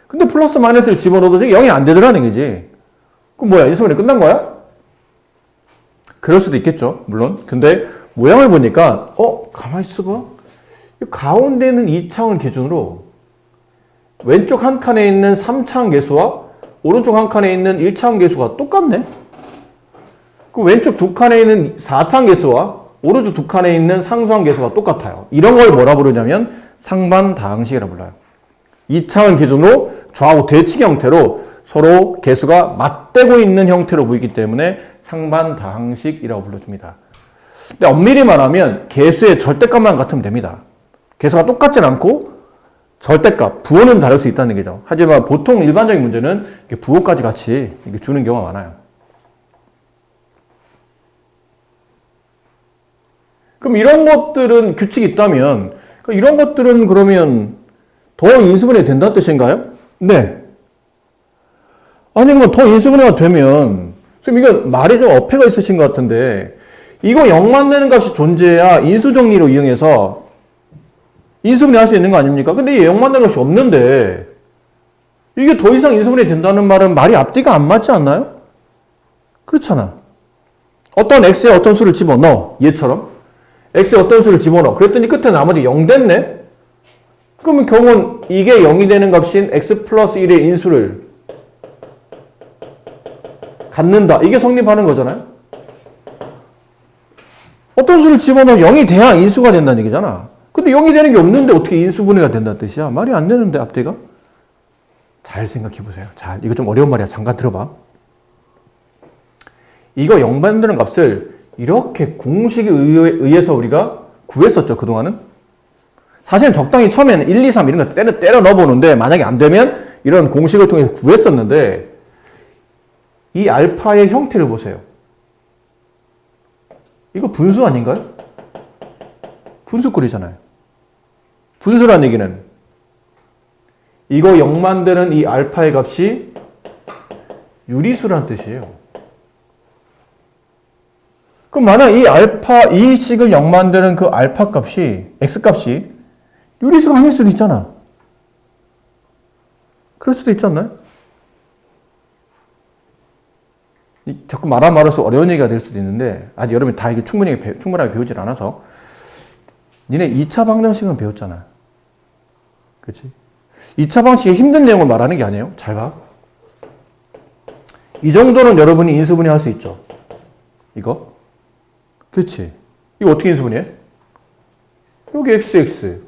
A: 근데 플러스 마이너스를 집어넣어도 0이 안 되더라는 얘기지. 그럼 뭐야? 인수분해 끝난 거야? 그럴 수도 있겠죠. 물론. 근데 모양을 보니까 가만히 있어봐. 가운데는 2차원 기준으로 왼쪽 한 칸에 있는 3차원 계수와 오른쪽 한 칸에 있는 1차원 계수가 똑같네? 그 왼쪽 두 칸에 있는 4차원 계수와 오른쪽 두 칸에 있는 상수항 계수가 똑같아요. 이런 걸 뭐라 부르냐면 상반다항식이라고 불러요. 2차원 기준으로 좌우 대칭 형태로 서로 계수가 맞대고 있는 형태로 보이기 때문에 상반다항식이라고 불러줍니다. 근데 엄밀히 말하면 계수의 절대값만 같으면 됩니다. 계수가 똑같진 않고 절대값, 부호는 다를 수 있다는 얘기죠. 하지만 보통 일반적인 문제는 부호까지 같이 이렇게 주는 경우가 많아요. 그럼 이런 것들은 규칙이 있다면, 이런 것들은 그러면 더 인수분해 된다는 뜻인가요? 네. 아니, 그럼 더 인수분해가 되면, 선생님 이건 말이 좀 어폐가 있으신 것 같은데, 이거 0 만드는 값이 존재해야 인수정리로 이용해서 인수분해 할 수 있는 거 아닙니까? 근데 이 0 만드는 값이 없는데, 이게 더 이상 인수분해 된다는 말은 말이 앞뒤가 안 맞지 않나요? 그렇잖아. 어떤 x에 어떤 수를 집어넣어. 얘처럼. x에 어떤 수를 집어넣어. 그랬더니 끝에 나머지 0 됐네? 그러면 결국은 이게 0이 되는 값인 x 플러스 1의 인수를 갖는다. 이게 성립하는 거잖아요? 어떤 수를 집어넣어 0이 돼야 인수가 된다는 얘기잖아. 근데 0이 되는 게 없는데 어떻게 인수분해가 된다는 뜻이야? 말이 안 되는데 앞뒤가? 잘 생각해 보세요. 이거 좀 어려운 말이야. 잠깐 들어봐. 이거 0 만드는 값을 이렇게 공식에 의해서 우리가 구했었죠. 그동안은. 사실은 적당히 처음에는 1, 2, 3 이런 거 때려 넣어보는데 만약에 안 되면 이런 공식을 통해서 구했었는데 이 알파의 형태를 보세요. 이거 분수 아닌가요? 분수꼴이잖아요. 분수란 얘기는 이거 0 만드는 이 알파의 값이 유리수란 뜻이에요. 그럼 만약 이 식을 0 만드는 그 알파 값이, x 값이 유리수가 아닐 수도 있잖아. 그럴 수도 있지 않나요? 자꾸 말아서 어려운 얘기가 될 수도 있는데 아직 여러분이 다 이게 충분하게 배우질 않아서 니네 2차 방정식은 배웠잖아. 그렇지? 2차 방식의 힘든 내용을 말하는 게 아니에요. 잘 봐. 이 정도는 여러분이 인수분해 할 수 있죠. 이거? 그렇지? 이거 어떻게 인수분해? 여기 XX,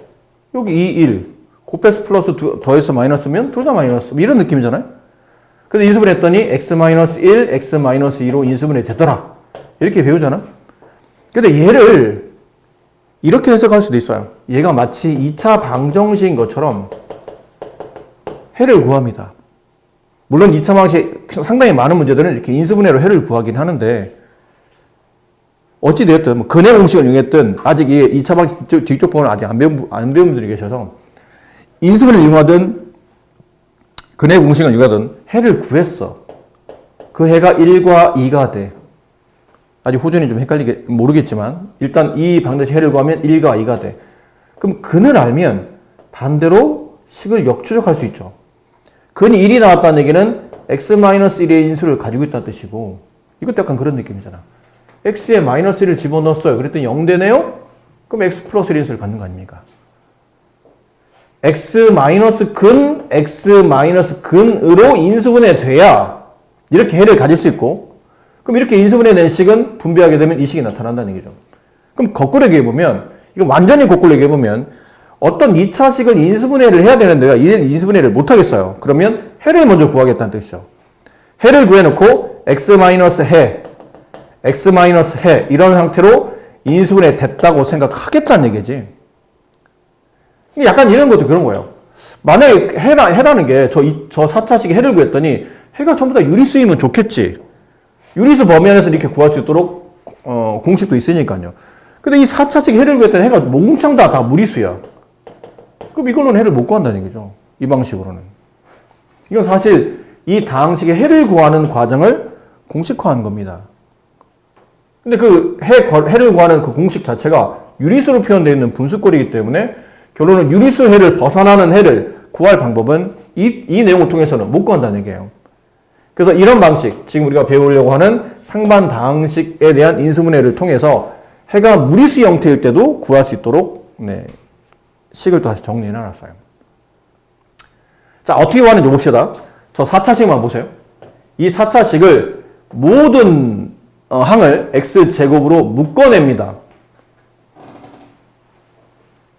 A: 여기 2, 1. 곱해서 플러스 더해서 마이너스면 둘 다 마이너스. 이런 느낌이잖아요. 그래서 인수분해했더니 x-1, x-2로 인수분해 되더라. 이렇게 배우잖아. 근데 얘를 이렇게 해석할 수도 있어요. 얘가 마치 2차 방정식인 것처럼 해를 구합니다. 물론 2차 방정식 상당히 많은 문제들은 이렇게 인수분해로 해를 구하긴 하는데 어찌되었든 뭐 근해 공식을 이용했든 아직 이 2차 방정식 뒤쪽 부분을 아직 안 배운 분들이 계셔서 인수분해를 이용하든 근해 공식을 이용하든 해를 구했어. 그 해가 1과 2가 돼. 아직 호전이 좀 헷갈리게 모르겠지만 일단 이 방정식 해를 구하면 1과 2가 돼. 그럼 근을 알면 반대로 식을 역추적할 수 있죠. 근이 1이 나왔다는 얘기는 x-1의 인수를 가지고 있다는 뜻이고 이것도 약간 그런 느낌이잖아. x에 마이너스 1을 집어넣었어요. 그랬더니 0 되네요? 그럼 x 플러스 1의 인수를 갖는 거 아닙니까? x-근, x-근으로 인수분해 돼야 이렇게 해를 가질 수 있고 그럼 이렇게 인수분해 된 식은 분배하게 되면 이 식이 나타난다는 얘기죠. 그럼 거꾸로 얘기해보면 이거 완전히 거꾸로 얘기해보면 어떤 2차식을 인수분해를 해야 되는데 내가 인수분해를 못하겠어요. 그러면 해를 먼저 구하겠다는 뜻이죠. 해를 구해놓고 x-해, x-해 이런 상태로 인수분해 됐다고 생각하겠다는 얘기지. 약간 이런 것도 그런 거예요. 만약에 해라는 게 저 4차식에 해를 구했더니 해가 전부 다 유리수이면 좋겠지. 유리수 범위 안에서 이렇게 구할 수 있도록 공식도 있으니까요. 근데 이 4차식 해를 구했더니 해가 몽창 다 무리수야. 그럼 이걸로는 해를 못 구한다는 얘기죠. 이 방식으로는. 이건 사실 이 다항식의 해를 구하는 과정을 공식화한 겁니다. 근데 그 해를 구하는 그 공식 자체가 유리수로 표현되어 있는 분수꼴이기 때문에 결론은 유리수 해를 벗어나는 해를 구할 방법은 이 내용을 통해서는 못 구한다는 얘기예요. 그래서 이런 방식, 지금 우리가 배우려고 하는 상반 다항식에 대한 인수분해를 통해서 해가 무리수 형태일 때도 구할 수 있도록 식을 다시 정리해 놨어요. 자, 어떻게 구하는지 봅시다. 저 4차식만 보세요. 이 4차식을 모든 항을 x제곱으로 묶어냅니다.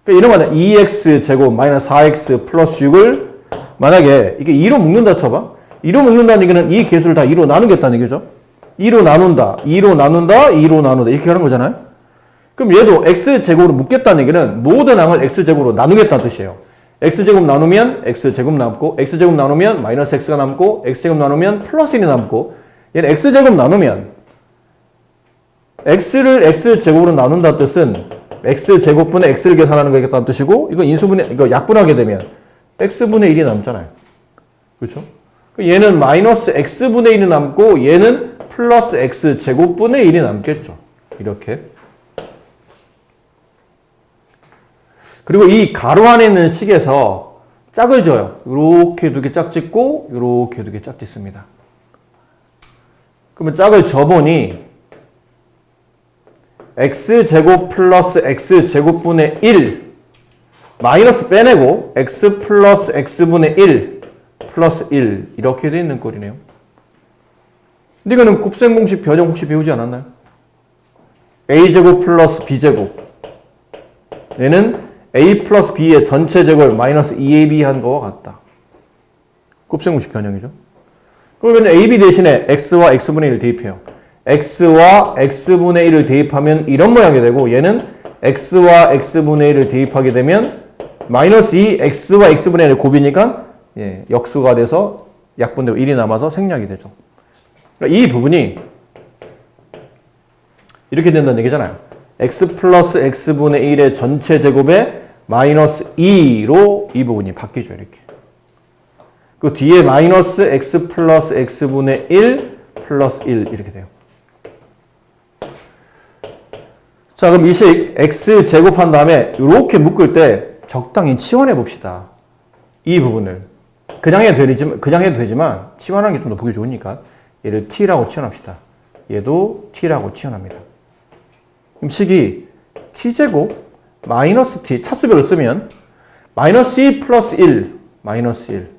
A: 이런 거는 2x제곱 마이너스 4x 플러스 6을 만약에 이게 2로 묶는다 쳐봐. 2로 묶는다는 얘기는 이 개수를 다 2로 나누겠다는 얘기죠. 2로 나눈다, 2로 나눈다, 2로 나눈다 이렇게 하는 거잖아요. 그럼 얘도 x제곱으로 묶겠다는 얘기는 모든 항을 x제곱으로 나누겠다는 뜻이에요. x제곱 나누면 x제곱 남고 x제곱 나누면 마이너스 x가 남고 x제곱 나누면 플러스 1이 남고 얘는 x제곱 나누면 x를 x제곱으로 나눈다는 뜻은 x제곱분의 x를 계산하는 거겠다는 뜻이고 이거 인수분해, 이거 약분하게 되면 x분의 1이 남잖아요. 그렇죠? 얘는 마이너스 x분의 1이 남고 얘는 플러스 x제곱분의 1이 남겠죠. 이렇게. 그리고 이 가로 안에 있는 식에서 짝을 져요. 이렇게 두 개 짝 짓고 이렇게 두 개 짝 짓습니다. 그러면 짝을 져보니 x제곱 플러스 x제곱분의 1 마이너스 빼내고 x 플러스 x분의 1 플러스 1 이렇게 되어 있는 꼴이네요. 근데 이거는 곱셈공식 변형 혹시 배우지 않았나요? a제곱 플러스 b제곱 얘는 a 플러스 b의 전체 제곱을 마이너스 2ab 한 거와 같다. 곱셈공식 변형이죠. 그러면 ab 대신에 x와 x분의 1을 대입해요. x와 x분의 1을 대입하면 이런 모양이 되고 얘는 x와 x분의 1을 대입하게 되면 마이너스 2 x와 x분의 1의 곱이니까 역수가 돼서 약분되고 1이 남아서 생략이 되죠. 그러니까 이 부분이 이렇게 된다는 얘기잖아요. x 플러스 x분의 1의 전체 제곱에 마이너스 2로 이 부분이 바뀌죠. 이렇게. 그 뒤에 마이너스 x 플러스 x분의 1 플러스 1 이렇게 돼요. 자, 그럼 이 식 x 제곱한 다음에 이렇게 묶을 때 적당히 치환해 봅시다. 이 부분을 그냥 해도 되지만 치환하는 게 좀 더 보기 좋으니까 얘를 t라고 치환합시다. 얘도 t라고 치환합니다. 그럼 식이 t제곱 마이너스 t 차수별로 쓰면 마이너스 2 플러스 1 마이너스 1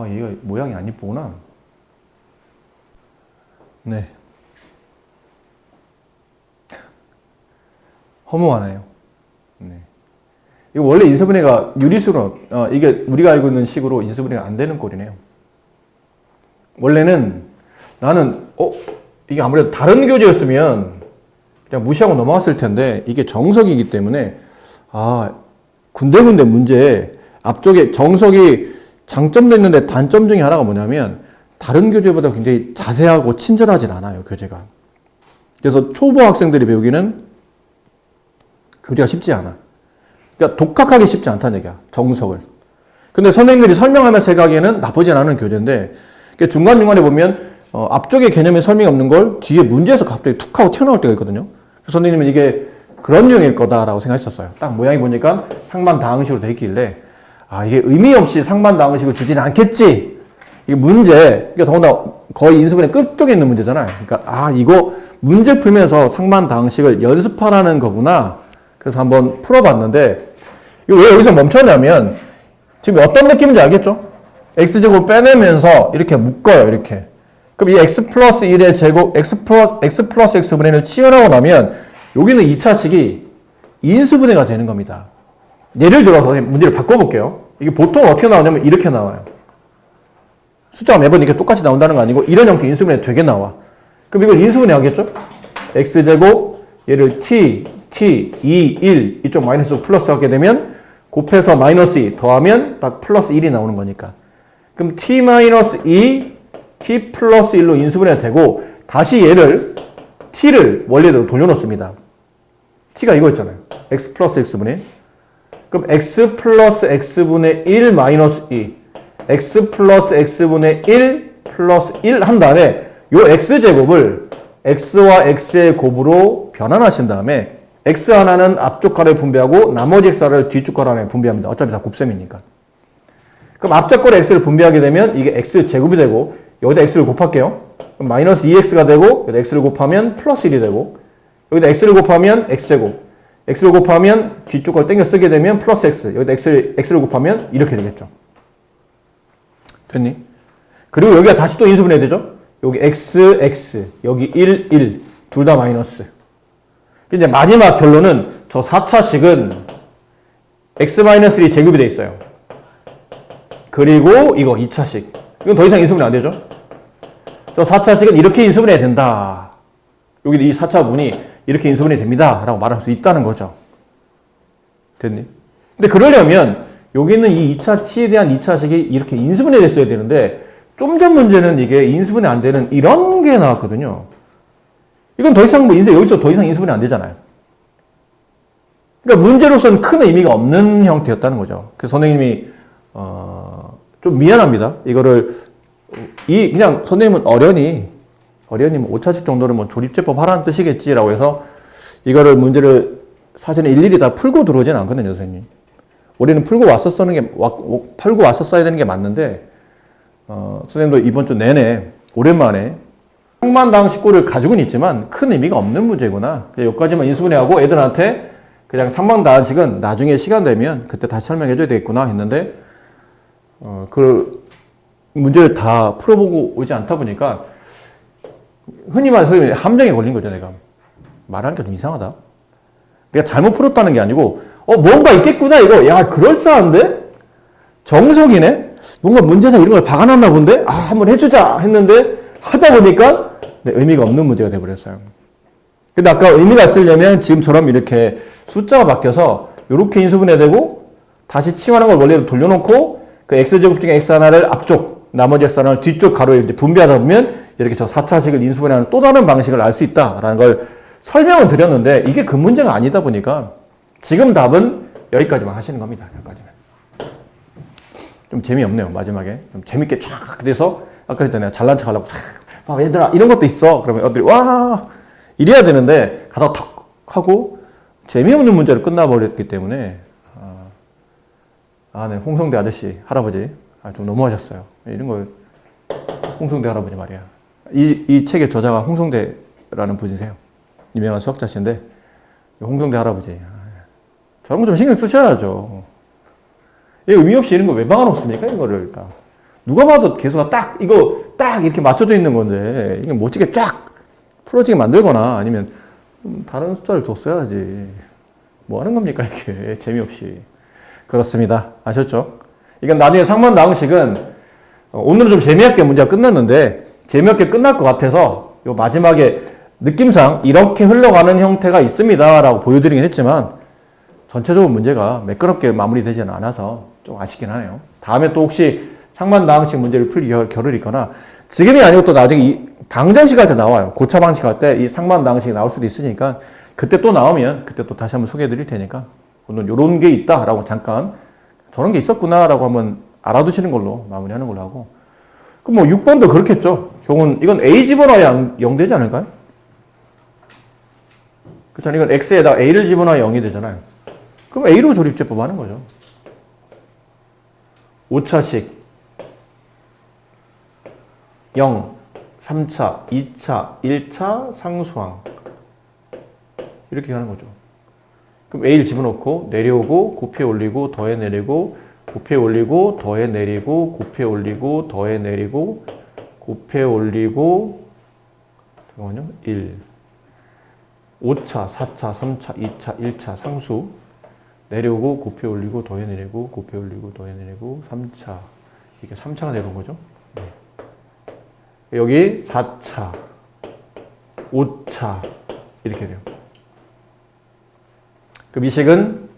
A: 얘가 모양이 안 이쁘구나. 네. 허무하네요. 네. 이거 원래 인수분해가 유리수로, 이게 우리가 알고 있는 식으로 인수분해가 안 되는 꼴이네요. 원래는 나는, 이게 아무래도 다른 교재였으면 그냥 무시하고 넘어갔을 텐데, 이게 정석이기 때문에, 군데군데 문제에 앞쪽에 정석이 장점도 있는데 단점 중에 하나가 뭐냐면, 다른 교재보다 굉장히 자세하고 친절하진 않아요, 교재가. 그래서 초보 학생들이 배우기는 교재가 쉽지 않아. 그러니까 독학하기 쉽지 않다는 얘기야, 정석을. 근데 선생님들이 설명하면서 해가기에는 나쁘진 않은 교재인데, 중간중간에 보면, 앞쪽에 개념에 설명이 없는 걸 뒤에 문제에서 갑자기 툭 하고 튀어나올 때가 있거든요. 선생님은 이게 그런 유형일 거다라고 생각했었어요. 딱 모양이 보니까 상반다항식으로 돼 있길래, 이게 의미 없이 상반다항식을 주지는 않겠지. 이게 문제, 그러니까 더군다나 거의 인수분해 끝쪽에 있는 문제잖아요. 그러니까, 이거 문제 풀면서 상반다항식을 연습하라는 거구나. 그래서 한번 풀어봤는데, 이거 왜 여기서 멈췄냐면, 지금 어떤 느낌인지 알겠죠? x제곱 빼내면서 이렇게 묶어요, 이렇게. 그럼 이 x 플러스 1의 제곱, x 플러스 x분의 1을 치환하고 나면, 여기는 2차식이 인수분해가 되는 겁니다. 예를 들어서 문제를 바꿔볼게요. 이게 보통 어떻게 나오냐면 이렇게 나와요. 숫자가 매번 이렇게 똑같이 나온다는 거 아니고 이런 형태 인수분해 되게 나와. 그럼 이걸 인수분해 하겠죠? x제곱 얘를 t, 2, 1 이쪽 마이너스 플러스 하게 되면 곱해서 마이너스 2 더하면 딱 플러스 1이 나오는 거니까. 그럼 t 마이너스 2, t 플러스 1로 인수분해가 되고 다시 얘를 t를 원래대로 돌려놓습니다. t가 이거였잖아요. x 플러스 x분의 1. 그럼 x 플러스 x분의 1 마이너스 2 x 플러스 x분의 1 플러스 1 한 다음에 요 x제곱을 x와 x의 곱으로 변환하신 다음에 x 하나는 앞쪽 가로에 분배하고 나머지 x 하나를 뒤쪽 가로에 분배합니다. 어차피 다 곱셈이니까. 그럼 앞쪽 가로 x를 분배하게 되면 이게 x제곱이 되고 여기다 x를 곱할게요. 그럼 마이너스 2x가 되고 여기다 x를 곱하면 플러스 1이 되고 여기다 x를 곱하면 x제곱 x를 곱하면 뒤쪽 걸 땡겨 쓰게 되면 플러스 x 여기다 x를 곱하면 이렇게 되겠죠. 됐니? 그리고 여기가 다시 또 인수분해 되죠? 여기 x, x, 여기 1, 1 둘 다 마이너스. 이제 마지막 결론은 저 4차식은 x-1이 제곱이 되어 있어요. 그리고 이거 2차식. 이건 더 이상 인수분해 안 되죠? 저 4차식은 이렇게 인수분해야 된다. 여기 이 4차분이 이렇게 인수분해 됩니다. 라고 말할 수 있다는 거죠. 됐니? 근데 그러려면 여기 있는 이 2차 t에 대한 2차식이 이렇게 인수분해 됐어야 되는데 좀 전 문제는 이게 인수분해 안 되는 이런 게 나왔거든요. 이건 더 이상 여기서 더 이상 인수분해 안 되잖아요. 그러니까 문제로서는 큰 의미가 없는 형태였다는 거죠. 그래서 선생님이 좀 미안합니다. 이거를 그냥 선생님은 어련히 5차식 정도는 뭐 조립제법 하라는 뜻이겠지라고 해서 이거를 문제를 사실은 일일이 다 풀고 들어오지는 않거든요, 선생님. 우리는 풀고 왔었어야 되는 게 맞는데 선생님도 이번 주 내내 오랜만에 상반다항 식구를 가지고는 있지만 큰 의미가 없는 문제구나. 여기까지만 인수분해하고 애들한테 그냥 상반다항식은 나중에 시간 되면 그때 다시 설명해줘야 되겠구나 했는데 그 문제를 다 풀어보고 오지 않다 보니까 흔히 말해서 선생님이 함정에 걸린 거죠. 내가 말하니까 좀 이상하다. 내가 잘못 풀었다는 게 아니고 뭔가 있겠구나 이거. 야 그럴싸한데? 정석이네? 뭔가 문제상 이런 걸 박아놨나 본데? 한번 해주자 했는데 하다 보니까 의미가 없는 문제가 돼버렸어요. 근데 아까 의미가 있으려면 지금처럼 이렇게 숫자가 바뀌어서 이렇게 인수분해되고 다시 치환한 걸 원래로 돌려놓고 그 x제곱 중에 x 하나를 앞쪽 나머지 x 하나를 뒤쪽 가로에 이제 분배하다 보면 이렇게 저 4차식을 인수분해하는 또 다른 방식을 알 수 있다라는 걸 설명은 드렸는데 이게 그 문제가 아니다 보니까 지금 답은 여기까지만 하시는 겁니다. 여기까지만. 좀 재미없네요. 마지막에 좀 재밌게 쫙 돼서 아까 그랬잖아요. 잘난 척 하려고 봐 얘들아 이런 것도 있어. 그러면 애들이 와 이래야 되는데 가다가 턱 하고 재미없는 문제로 끝나버렸기 때문에 네, 홍성대 아저씨 할아버지 좀 너무하셨어요. 이런 거 홍성대 할아버지 말이야. 이 책의 저자가 홍성대라는 분이세요. 유명한 수학자신데 홍성대 할아버지. 저런 거 좀 신경 쓰셔야죠. 의미 없이 이런 거 왜 박아놓습니까? 이거를 딱. 누가 봐도 개수가 딱 이렇게 맞춰져 있는 건데 이게 멋지게 쫙 풀어지게 만들거나 아니면 다른 숫자를 줬어야지. 뭐 하는 겁니까 이렇게 재미없이. 그렇습니다. 아셨죠? 이건 나중에 상만 나응식은 오늘은 좀 재미없게 문제가 끝났는데 재미없게 끝날 것 같아서 요 마지막에 느낌상 이렇게 흘러가는 형태가 있습니다 라고 보여드리긴 했지만 전체적으로 문제가 매끄럽게 마무리되지는 않아서 좀 아쉽긴 하네요. 다음에 또 혹시 상만 나응식 문제를 풀 겨를이 있거나 지금이 아니고 또 나중에 방정식 할 때 나와요. 고차 방식 할 때 이 상만 나응식이 나올 수도 있으니까 그때 또 나오면 그때 또 다시 한번 소개해 드릴 테니까 오늘 요런 게 있다라고 잠깐 저런 게 있었구나라고 한번 알아두시는 걸로 마무리하는 걸로 하고 그럼 뭐 6번도 그렇겠죠. 경우는 이건 A 집어넣어야 0 되지 않을까요? 그렇잖아요. 이건 X에다 A를 집어넣어야 0이 되잖아요. 그럼 A로 조립제법 하는 거죠. 5차식 0, 3차, 2차, 1차 상수항 이렇게 하는 거죠. 그럼 A를 집어넣고 내려오고 곱해 올리고 더해 내리고 곱해 올리고 더해 내리고 곱해 올리고 더해 내리고 곱해 올리고 잠깐만요. 1 5차, 4차, 3차, 2차, 1차 상수 내려오고 곱해 올리고 더해 내리고 곱해 올리고 더해 내리고 3차 이게 3차가 내려온 거죠. 네. 여기 4차 5차 이렇게 돼요. 그럼 이 식은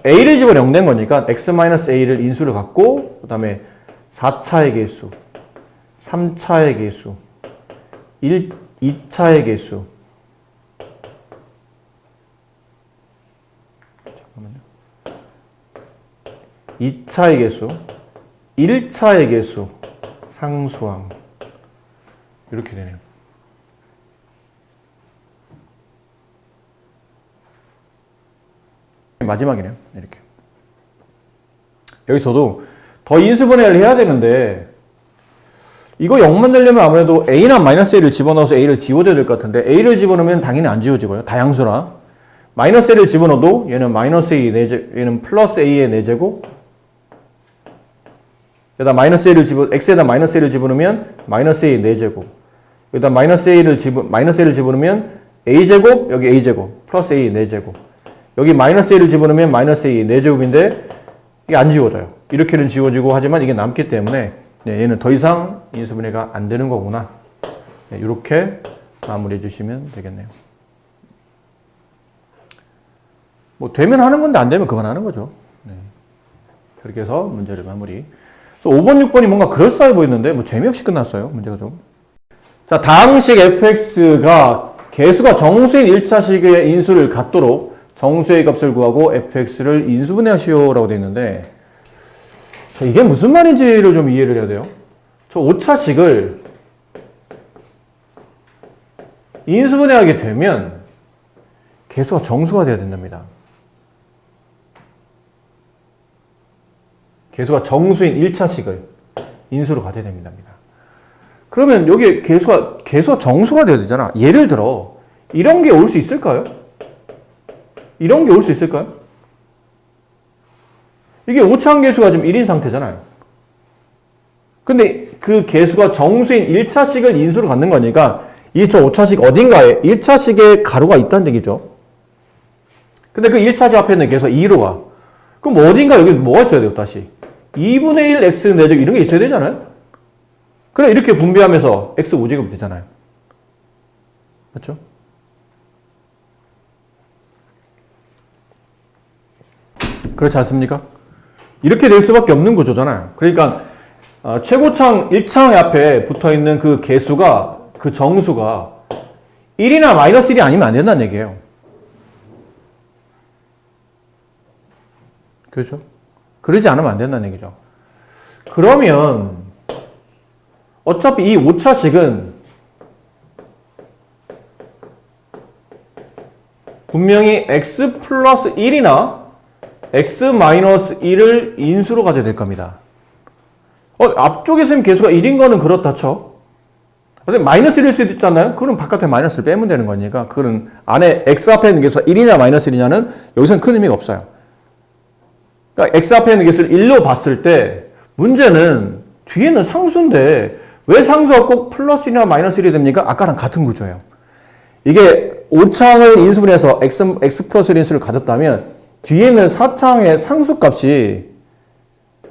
A: A를 집어 0 된 거니까 X-A를 인수를 갖고 그 다음에 4차의 개수 3차의 개수 2차의 개수 잠깐만요. 2차의 개수 1차의 개수 상수항 이렇게 되네요. 마지막이네요. 이렇게 여기서도 더 인수분해를 해야 되는데 이거 0만 되려면 아무래도 A나 마이너스 A를 집어넣어서 A를 지워줘야 될 것 같은데 A를 집어넣으면 당연히 안 지워지고요. 다양수라 마이너스 A를 집어넣어도 얘는 마이너스 A 4제곱 얘는 플러스 A의 4제곱 여기다 마이너스 A를 X에다 마이너스 A를 집어넣으면 마이너스 A 4제곱 여기다 마이너스 A를 집어넣으면 A제곱 여기 A제곱 플러스 A 4제곱 여기 마이너스 A를 집어넣으면 마이너스 A 4제곱인데 이게 안 지워져요. 이렇게는 지워지고 하지만 이게 남기 때문에 네, 얘는 더 이상 인수분해가 안 되는 거구나. 네, 이렇게 마무리해 주시면 되겠네요. 뭐 되면 하는 건데 안 되면 그만하는 거죠. 네. 그렇게 해서 문제를 마무리. 5번, 6번이 뭔가 그럴싸해 보이는데 뭐 재미없이 끝났어요. 문제가 좀. 자, 다항식 fx가 개수가 정수인 1차식의 인수를 갖도록 정수의 값을 구하고 fx를 인수분해하시오라고 되어 있는데 자, 이게 무슨 말인지를 좀 이해를 해야 돼요. 저 5차식을 인수분해하게 되면 개수가 정수가 돼야 된답니다. 개수가 정수인 1차식을 인수로 가져야 됩니다. 그러면 여기 개수가 정수가 돼야 되잖아. 예를 들어 이런 게 올 수 있을까요? 이런 게 올 수 있을까요? 이게 오차항 개수가 지금 1인 상태잖아요. 근데 그 개수가 정수인 1차식을 인수로 갖는 거니까 이 저 5차식 어딘가에 1차식에 가로가 있다는 얘기죠. 근데 그 1차식 앞에 있는 개수가 2로 가. 그럼 어딘가 여기 뭐가 있어야 돼요, 다시? 2분의 1 x 내제곱 이런 게 있어야 되잖아요? 그래, 이렇게 분배하면서 x 5제곱이 되잖아요. 맞죠? 그렇지 않습니까? 이렇게 될 수밖에 없는 구조잖아요. 그러니까 최고창 1창 앞에 붙어있는 그 개수가 그 정수가 1이나 마이너스 1이 아니면 안 된다는 얘기예요. 그렇죠? 그러지 않으면 안 된다는 얘기죠. 그러면 어차피 이 5차식은 분명히 x 플러스 1이나 x-1을 인수로 가져야 될 겁니다. 앞쪽에 쌤 개수가 1인 거는 그렇다 쳐. 선생님 마이너스 1일 수도 있잖아요. 그럼 바깥에 마이너스를 빼면 되는 거니까 그건 안에 x 앞에 있는 개수가 1이냐 마이너스 1이냐는 여기서는 큰 의미가 없어요. 그러니까 x 앞에 있는 개수를 1로 봤을 때 문제는 뒤에는 상수인데 왜 상수가 꼭 플러스 1이나 마이너스 1이 됩니까? 아까랑 같은 구조예요. 이게 5창을 인수분해서 x 플러스 1 인수를 가졌다면 뒤에는 4창의 상수값이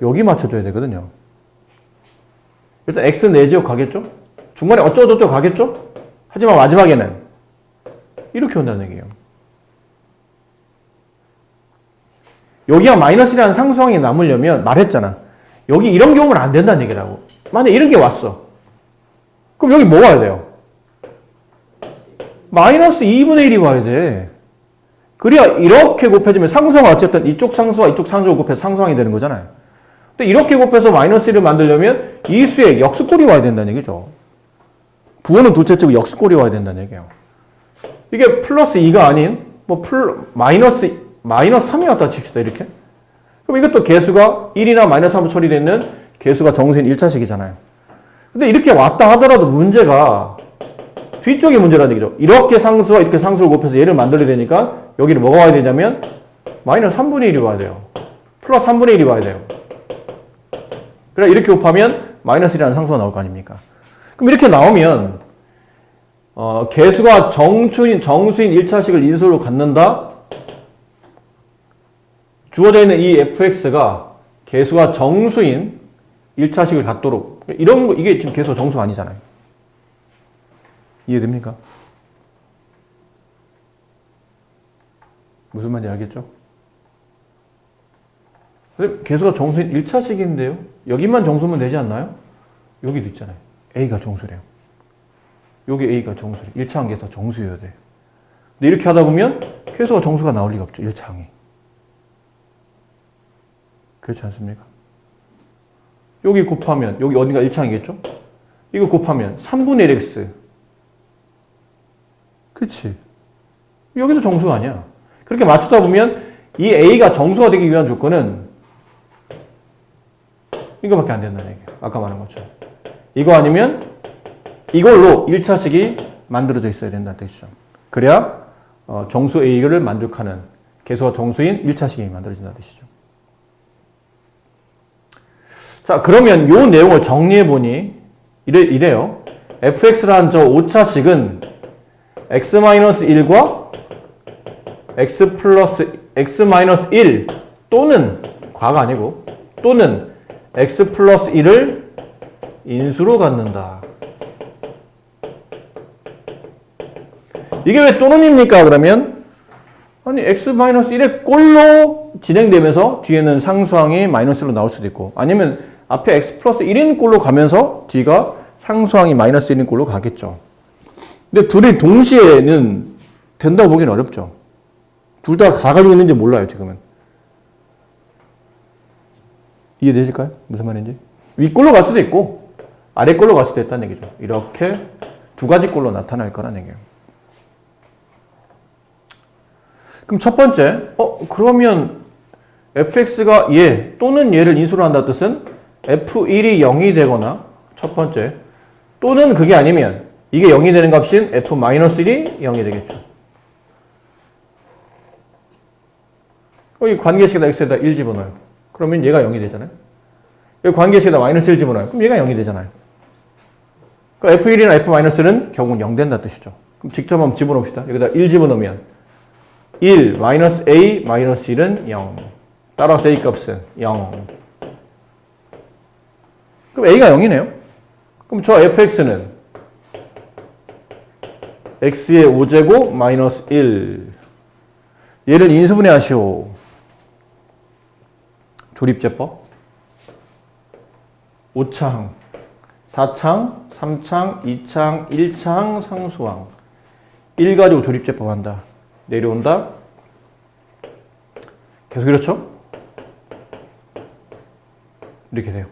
A: 여기 맞춰줘야 되거든요. 일단 x 4제곱 가겠죠? 중간에 어쩌고저쩌고 가겠죠? 하지만 마지막에는 이렇게 온다는 얘기예요. 여기가 마이너스 1이라는 상수항이 남으려면 말했잖아. 여기 이런 경우는 안 된다는 얘기라고. 만약에 이런 게 왔어. 그럼 여기 뭐 와야 돼요? 마이너스 2분의 1이 와야 돼. 그래야 이렇게 곱해지면 상수항은 어쨌든 이쪽 상수와 이쪽 상수를 곱해서 상수항이 되는 거잖아요. 근데 이렇게 곱해서 마이너스 1을 만들려면 이 수에 역수꼴이 와야 된다는 얘기죠. 부호는 둘째치고 역수꼴이 와야 된다는 얘기예요. 이게 플러스 2가 아닌 마이너스 3이 왔다 칩시다. 이렇게. 그럼 이것도 개수가 1이나 마이너스 3으로 처리되어 있는 개수가 정수인 1차식이잖아요. 근데 이렇게 왔다 하더라도 문제가 뒤쪽이 문제라는 얘기죠. 이렇게 상수와 이렇게 상수를 곱해서 얘를 만들어야 되니까 여기를 뭐가 와야 되냐면 마이너스 3분의 1이 와야 돼요. 플러스 3분의 1이 와야 돼요. 그래 이렇게 곱하면 마이너스 1이라는 상수가 나올 거 아닙니까? 그럼 이렇게 나오면 개수가 정수인 1차식을 인수로 갖는다. 주어져 있는 이 fx가 개수가 정수인 1차식을 갖도록 이런 거 이게 지금 개수가 정수가 아니잖아요. 이해됩니까? 무슨 말인지 알겠죠? 개수가 정수인 1차식인데요. 여기만 정수면 되지 않나요? 여기도 있잖아요. A가 정수래요. 여기 A가 정수래요. 1차항 개수가 정수여야 돼. 근데 이렇게 하다 보면 개수가 정수가 나올 리가 없죠. 1차항이. 그렇지 않습니까? 여기 곱하면 여기 어딘가 1차항이겠죠? 이거 곱하면 3분의 1x. 그치? 여기도 정수가 아니야. 그렇게 맞추다 보면 이 A가 정수가 되기 위한 조건은 이거밖에 안 된다는 얘기예요. 아까 말한 것처럼. 이거 아니면 이걸로 1차식이 만들어져 있어야 된다는 뜻이죠. 그래야 정수 A를 만족하는 개수가 정수인 1차식이 만들어진다는 뜻이죠. 자, 그러면 이 내용을 정리해보니 이래요. fx라는 저 5차식은 x-1과 x 플러스 x-1 또는 과가 아니고 또는 x 플러스 1을 인수로 갖는다. 이게 왜 또는입니까? 그러면 아니 x-1의 꼴로 진행되면서 뒤에는 상수항이 마이너스로 나올 수도 있고 아니면 앞에 x 플러스 1인 꼴로 가면서 뒤가 상수항이 마이너스 1인 꼴로 가겠죠. 근데 둘이 동시에는 된다고 보기는 어렵죠. 둘 다 가가지고 있는지 몰라요, 지금은. 이해되실까요? 무슨 말인지? 윗꼴로 갈 수도 있고 아래꼴로 갈 수도 있다는 얘기죠. 이렇게 두 가지 꼴로 나타날 거라는 얘기예요. 그럼 첫 번째, 그러면 fx가 얘 또는 얘를 인수로 한다는 뜻은 f1이 0이 되거나 첫 번째 또는 그게 아니면 이게 0이 되는 값인 f-1이 0이 되겠죠. 여기 관계식에다 x에다 1 집어넣어요. 그러면 얘가 0이 되잖아요. 여기 관계식에다 마이너스 1 집어넣어요. 그럼 얘가 0이 되잖아요. 그러니까 f1이나 f-는 결국은 0 된다는 뜻이죠. 그럼 직접 한번 집어넣읍시다. 여기다 1 집어넣으면 1, 마이너스 a, 마이너스 1은 0. 따라서 a 값은 0. 그럼 a가 0이네요. 그럼 저 fx는 x의 5제곱 마이너스 1. 얘를 인수분해 하시오. 조립제법. 5창, 4창, 3창, 2창, 1창, 상수항. 1 가지고 조립제법 한다. 내려온다. 계속 이렇죠? 이렇게 돼요.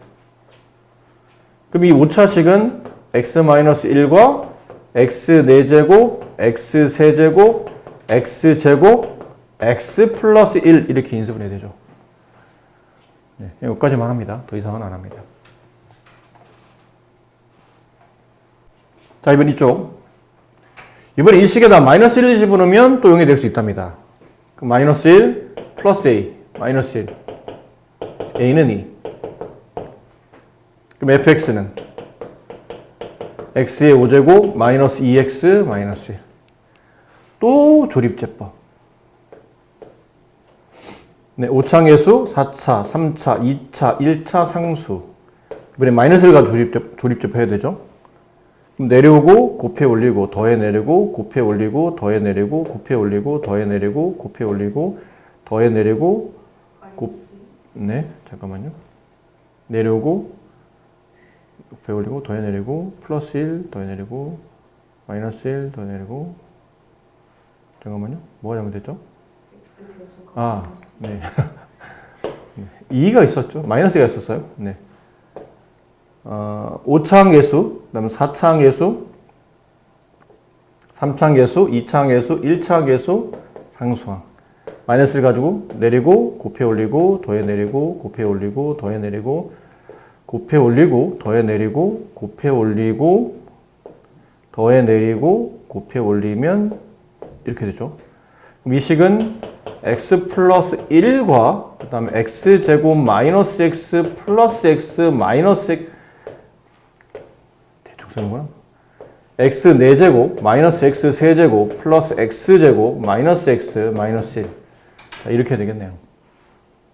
A: 그럼 이 5차식은 x-1과 x 4제곱, x 세제곱, x 제곱, x 플러스 1 이렇게 인수분해 되죠. 네, 여기까지만 합니다. 더 이상은 안 합니다. 자, 이번 이쪽. 이번에 일식에다 마이너스 1을 집어넣으면 또 0이 될 수 있답니다. 그럼 마이너스 1 플러스 a, 마이너스 1. a는 2. 그럼 fx는 x의 5제곱 마이너스 2x 마이너스 1. 또 조립제법. 네, 5차 계수, 4차, 3차, 2차, 1차 상수. 이번에 마이너스를 가지고 조립제법 해야 되죠. 그럼 내려오고 곱해 올리고 더해 내리고 곱해 올리고 더해 내리고 곱해 올리고 더해 내리고 곱해 올리고 더해 내리고 네, 잠깐만요. 내려오고 곱해 올리고 더해 내리고 플러스 1 더해 내리고 마이너스 1 더해 내리고 잠깐만요. 뭐가 잘못됐죠? 아, 네. 2가 있었죠. 마이너스가 있었어요. 네. 5차항 계수, 그 다음에 4차항 계수, 3차항 계수, 2차항 계수, 1차항 계수, 상수항. 마이너스를 가지고 내리고, 곱해 올리고, 더해 내리고, 곱해 올리고, 더해 내리고, 곱해 올리고, 더해 내리고, 곱해 올리고, 더해 내리고, 곱해 올리면 이렇게 되죠. 그럼 이 식은 x 플러스 1과 그 다음에 x제곱 마이너스 x 플러스 x 마이너스 x 대충 쓰는구나. x 4제곱 마이너스 x 세제곱 플러스 x제곱 마이너스 x 마이너스 1. 자, 이렇게 되겠네요.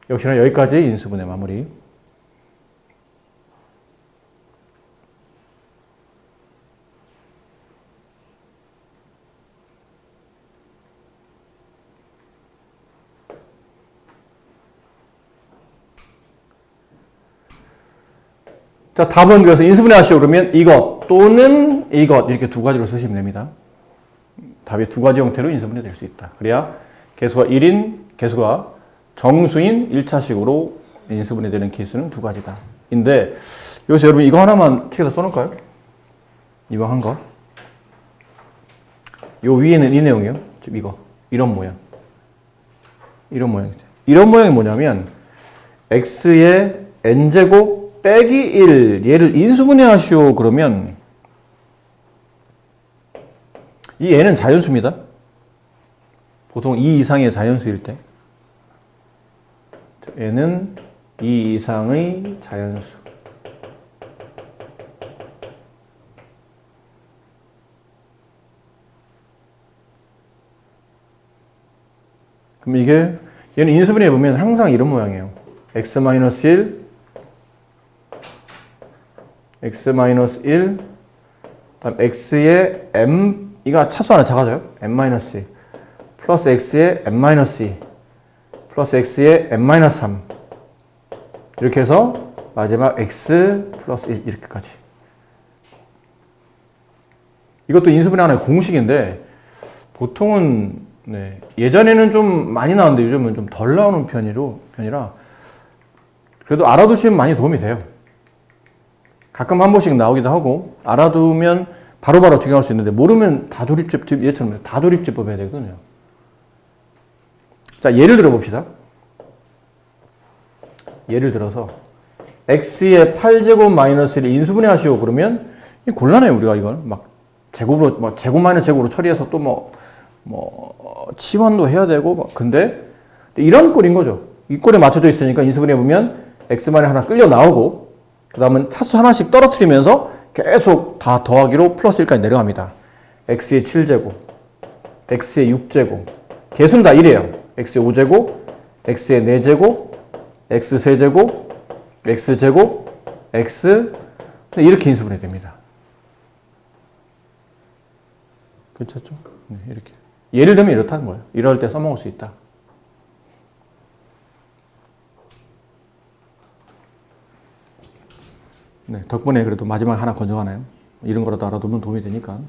A: 역시나 여기까지 인수분해 마무리. 자, 답은 그래서 인수분해 하시오 그러면 이것 또는 이것 이렇게 두 가지로 쓰시면 됩니다. 답이 두 가지 형태로 인수분해 될 수 있다. 그래야 개수가 1인, 개수가 정수인 1차식으로 인수분해 되는 케이스는 두 가지다. 인데 여기서 여러분 이거 하나만 책에다 써놓을까요? 이거 한 거. 요 위에는 이 내용이에요. 지금 이거. 이런 모양. 이런 모양이죠. 이런 모양이 뭐냐면 x의 n제곱 빼기 1 얘를 인수분해 하시오 그러면 이 n은 자연수입니다. 보통 2 이상의 자연수일 때 n은 2 이상의 자연수. 그럼 이게 얘는 인수분해 보면 항상 이런 모양이에요. x-1 x-1 다음 x의 m 이가 차수 하나 작아져요. m-2 플러스 x의 m-2 플러스 x의 m-3 이렇게 해서 마지막 x 플러스 1 이렇게까지. 이것도 인수분해 하나의 공식인데 보통은 네, 예전에는 좀 많이 나왔는데 요즘은 좀 덜 나오는 편이라 그래도 알아두시면 많이 도움이 돼요. 가끔 한 번씩 나오기도 하고 알아두면 바로바로 적용할 수 있는데 모르면 다조립제법 얘처럼 다조립제법 해야 되거든요. 자, 예를 들어 봅시다. 예를 들어서 x의 8제곱 마이너스를 인수분해 하시오 그러면 곤란해요. 우리가 이걸 막 제곱으로 막 제곱 마이너스 제곱으로 처리해서 또 치환도 해야 되고 근데 이런 꼴인 거죠. 이 꼴에 맞춰져 있으니까 인수분해 보면 x만이 하나 끌려 나오고 그 다음은 차수 하나씩 떨어뜨리면서 계속 다 더하기로 플러스 1까지 내려갑니다. x의 7제곱, x의 6제곱, 개수는 다 1이에요. x의 5제곱, x의 4제곱, x 세제곱, x제곱, x 이렇게 인수분해 됩니다. 괜찮죠? 네, 이렇게. 예를 들면 이렇다는 거예요. 이럴 때 써먹을 수 있다. 네, 덕분에 그래도 마지막에 하나 건져가나요? 이런 거라도 알아두면 도움이 되니까.